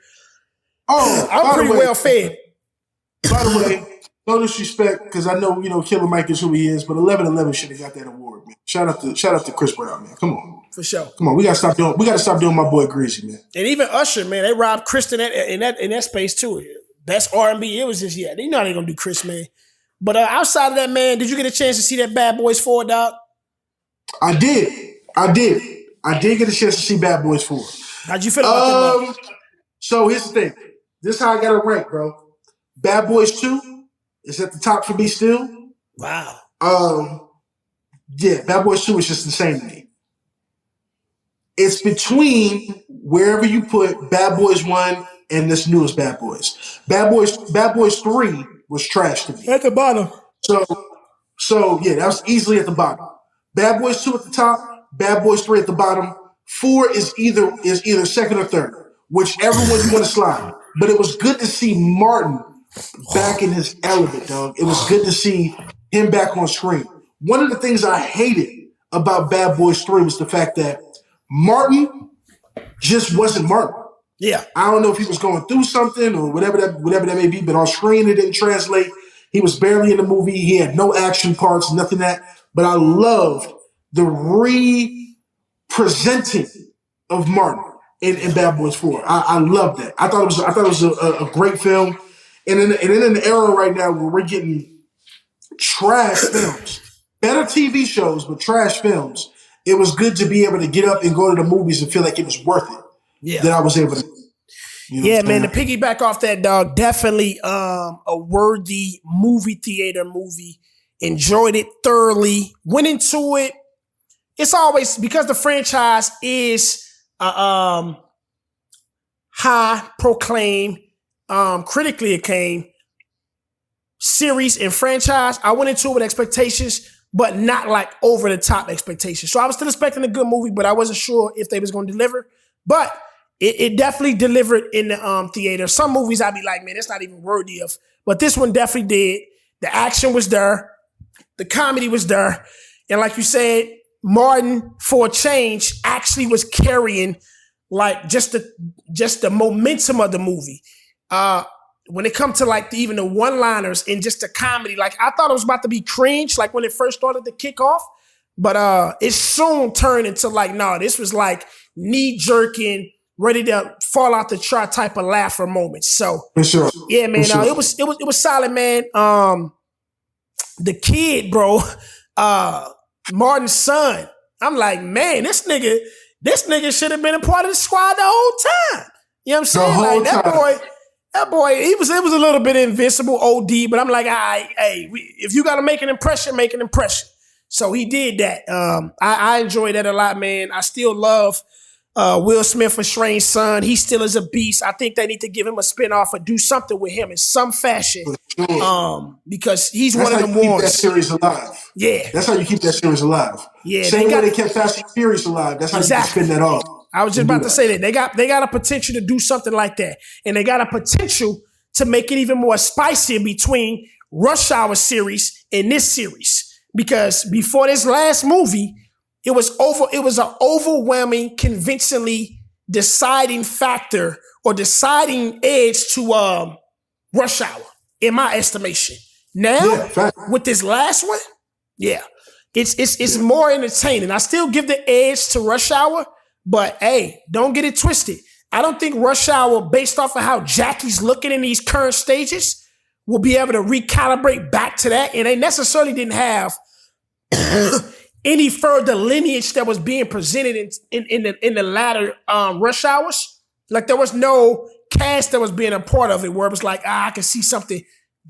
I'm pretty well fed. By the way, no disrespect, because I know, Killer Mike is who he is, but 11-11 should have got that award, man. Shout out to Chris Brown, man. Come on. For sure. Come on, we gotta stop doing my boy Greasy, man. And even Usher, man, they robbed Chris in that space too. Best R&B, it was just, yeah, they know they gonna do Chris, man. But outside of that, man, did you get a chance to see that Bad Boys 4, dog? I did get a chance to see Bad Boys 4. How'd you feel about that? So here's the thing. This is how I got it ranked, bro. Bad Boys 2 is at the top for me still. Wow. Yeah, Bad Boys 2 is just insane to me. It's between wherever you put Bad Boys 1 and this newest Bad Boys. Bad Boys 3 was trash to me. At the bottom. So yeah, that was easily at the bottom. Bad Boys 2 at the top, Bad Boys 3 at the bottom. 4 is either second or third, whichever one you want to slide. But it was good to see Martin back in his element, dog. It was good to see him back on screen. One of the things I hated about Bad Boys 3 was the fact that Martin just wasn't Martin. Yeah. I don't know if he was going through something or whatever that may be, but on screen it didn't translate. He was barely in the movie. He had no action parts, nothing that. But I loved the representing of Martin in Bad Boys 4. I loved that. I thought it was a great film. And in an era right now where we're getting trash films, better TV shows, but trash films, it was good to be able to get up and go to the movies and feel like it was worth it. Yeah. That I was able to. Yeah, man, to piggyback off that, dog, definitely a worthy movie theater movie. Enjoyed it thoroughly. Went into it. It's always, because the franchise is high proclaimed, critically acclaimed series and franchise. I went into it with expectations, but not like over the top expectations. So I was still expecting a good movie, but I wasn't sure if they was going to deliver. But it definitely delivered in the theater. Some movies I'd be like, man, it's not even worthy of. But this one definitely did. The action was there. The comedy was there. And like you said, Martin, for a change, actually was carrying like just the momentum of the movie. When it comes to like even the one-liners and just the comedy, like I thought it was about to be cringe, like when it first started to kick off. But it soon turned into like, no, this was like knee-jerking, ready to fall out the chart type of laugher moments. So for sure. Yeah, man, sure. It was solid, man. The kid, bro, Martin's son. I'm like, man, this nigga This nigga should have been a part of the squad the whole time. You know what I'm saying? The whole like that boy, it was a little bit invincible, OD, but I'm like, all right, hey, if you gotta make an impression, make an impression. So he did that. I enjoy that a lot, man. I still love Will Smith for Strange Son. He still is a beast. I think they need to give him a spinoff or do something with him in some fashion. Because he's That's one of the keep ones. that series alive. Yeah. That's how you keep that series alive. Yeah. Same way they kept Fast and Furious alive. That's how you spin that off. I was just about to say that. They got a potential to do something like that. And they got a potential to make it even more spicy between Rush Hour series and this series. Because before this last movie, it was an overwhelming, convincingly deciding factor or deciding edge to Rush Hour, in my estimation. Now, with this last one, it's more entertaining. I still give the edge to Rush Hour, but hey, don't get it twisted. I don't think Rush Hour, based off of how Jackie's looking in these current stages, will be able to recalibrate back to that. And they necessarily didn't have any further lineage that was being presented in the latter Rush Hours. Like there was no cast that was being a part of it where it was like, I can see something.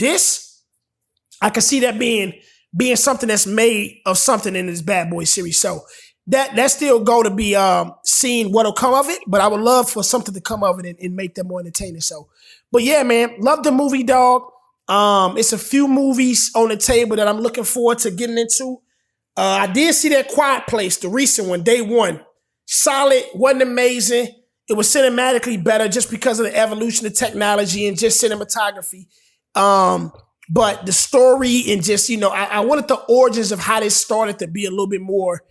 I can see that being something that's made of something in this Bad Boy series. So that still go to be seeing what'll come of it, but I would love for something to come of it and make them more entertaining. So, but yeah, man, love the movie, dog. It's a few movies on the table that I'm looking forward to getting into. I did see that Quiet Place, the recent one, day one. Solid, wasn't amazing. It was cinematically better just because of the evolution of technology and just cinematography. But the story and just, I wanted the origins of how this started to be a little bit more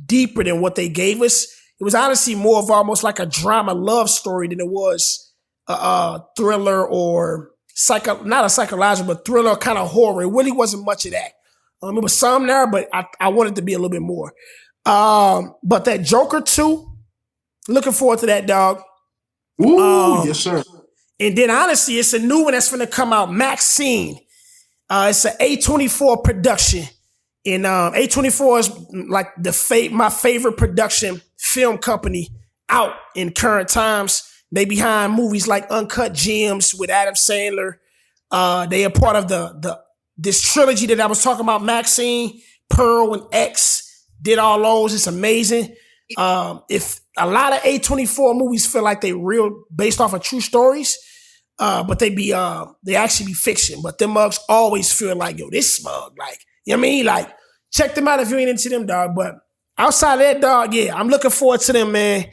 deeper than what they gave us. It was honestly more of almost like a drama love story than it was a thriller or not a psychological, but thriller kind of horror. It really wasn't much of that. It was some there, but I wanted to be a little bit more. But that Joker 2, looking forward to that, dog. Ooh, yes, sir. And then honestly, it's a new one that's going to come out, Maxine. It's an A24 production. And A24 is like my favorite production film company out in current times. They behind movies like Uncut Gems with Adam Sandler. They are part of this trilogy that I was talking about, Maxine, Pearl, and X. Did all those. It's amazing. If a lot of A24 movies feel like they real based off of true stories, but they actually be fiction. But them mugs always feel like, yo, this smug, like, you know what I mean? Like, check them out if you ain't into them, dog. But outside of that, dog, yeah, I'm looking forward to them, man.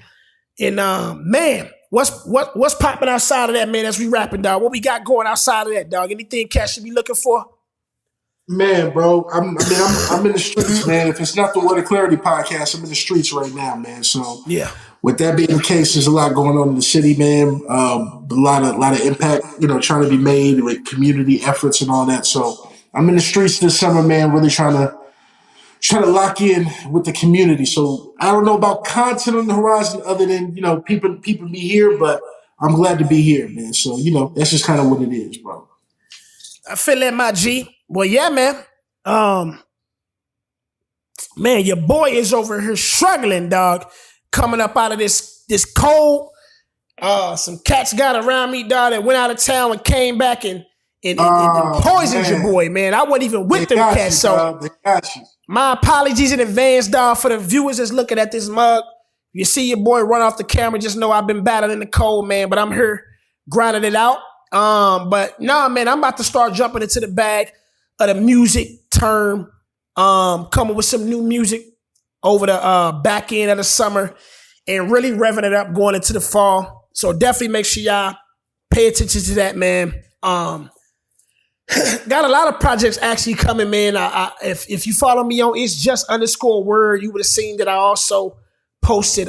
And man, what's popping outside of that, man, as we rapping, dog? What we got going outside of that, dog? Anything Cash should be looking for? Man, bro, I'm in the streets, man. If it's not the What a Clarity podcast, I'm in the streets right now, man. So yeah. With that being the case, there's a lot going on in the city, man. A lot of impact, trying to be made with community efforts and all that. So I'm in the streets this summer, man. Really trying to lock in with the community. So I don't know about content on the horizon other than people be here, but I'm glad to be here, man. So that's just kind of what it is, bro. I feel that, my G. Well, yeah, man. Man, your boy is over here struggling, dog. Coming up out of this cold. Some cats got around me, dog, that went out of town and came back and poisoned your boy, man. I wasn't even with them cats, so they got you. My apologies in advance, dog, for the viewers that's looking at this mug. You see your boy run off the camera, just know I've been battling the cold, man, but I'm here grinding it out. But nah, man, I'm about to start jumping into the bag of the music term, coming with some new music over the back end of the summer and really revving it up going into the fall. So definitely make sure y'all pay attention to that, man. Got a lot of projects actually coming, man. If you follow me on It's Just _word, you would have seen that I also posted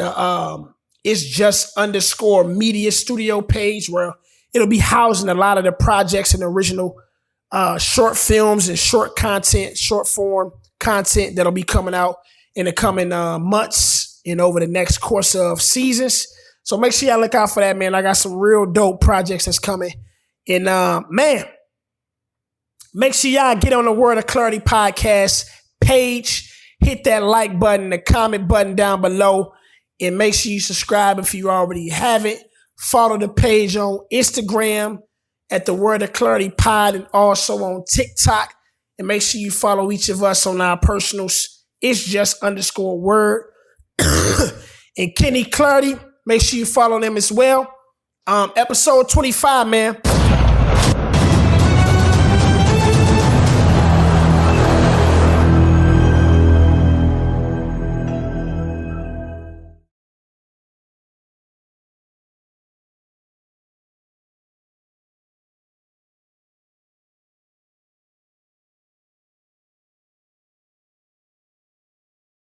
It's Just _ media studio page where it'll be housing a lot of the projects and original short films and short form content that'll be coming out in the coming months and over the next course of seasons. So make sure y'all look out for that, man. I got some real dope projects that's coming. And man, make sure y'all get on the Word of Clarity podcast page, hit that like button, the comment button down below, And make sure you subscribe if you already haven't. Follow the page on Instagram at the Word of Clarity Pod and also on TikTok. And make sure you follow each of us on our personals. It's just _word. And Kenny Klarity, make sure you follow them as well. Episode 25, man.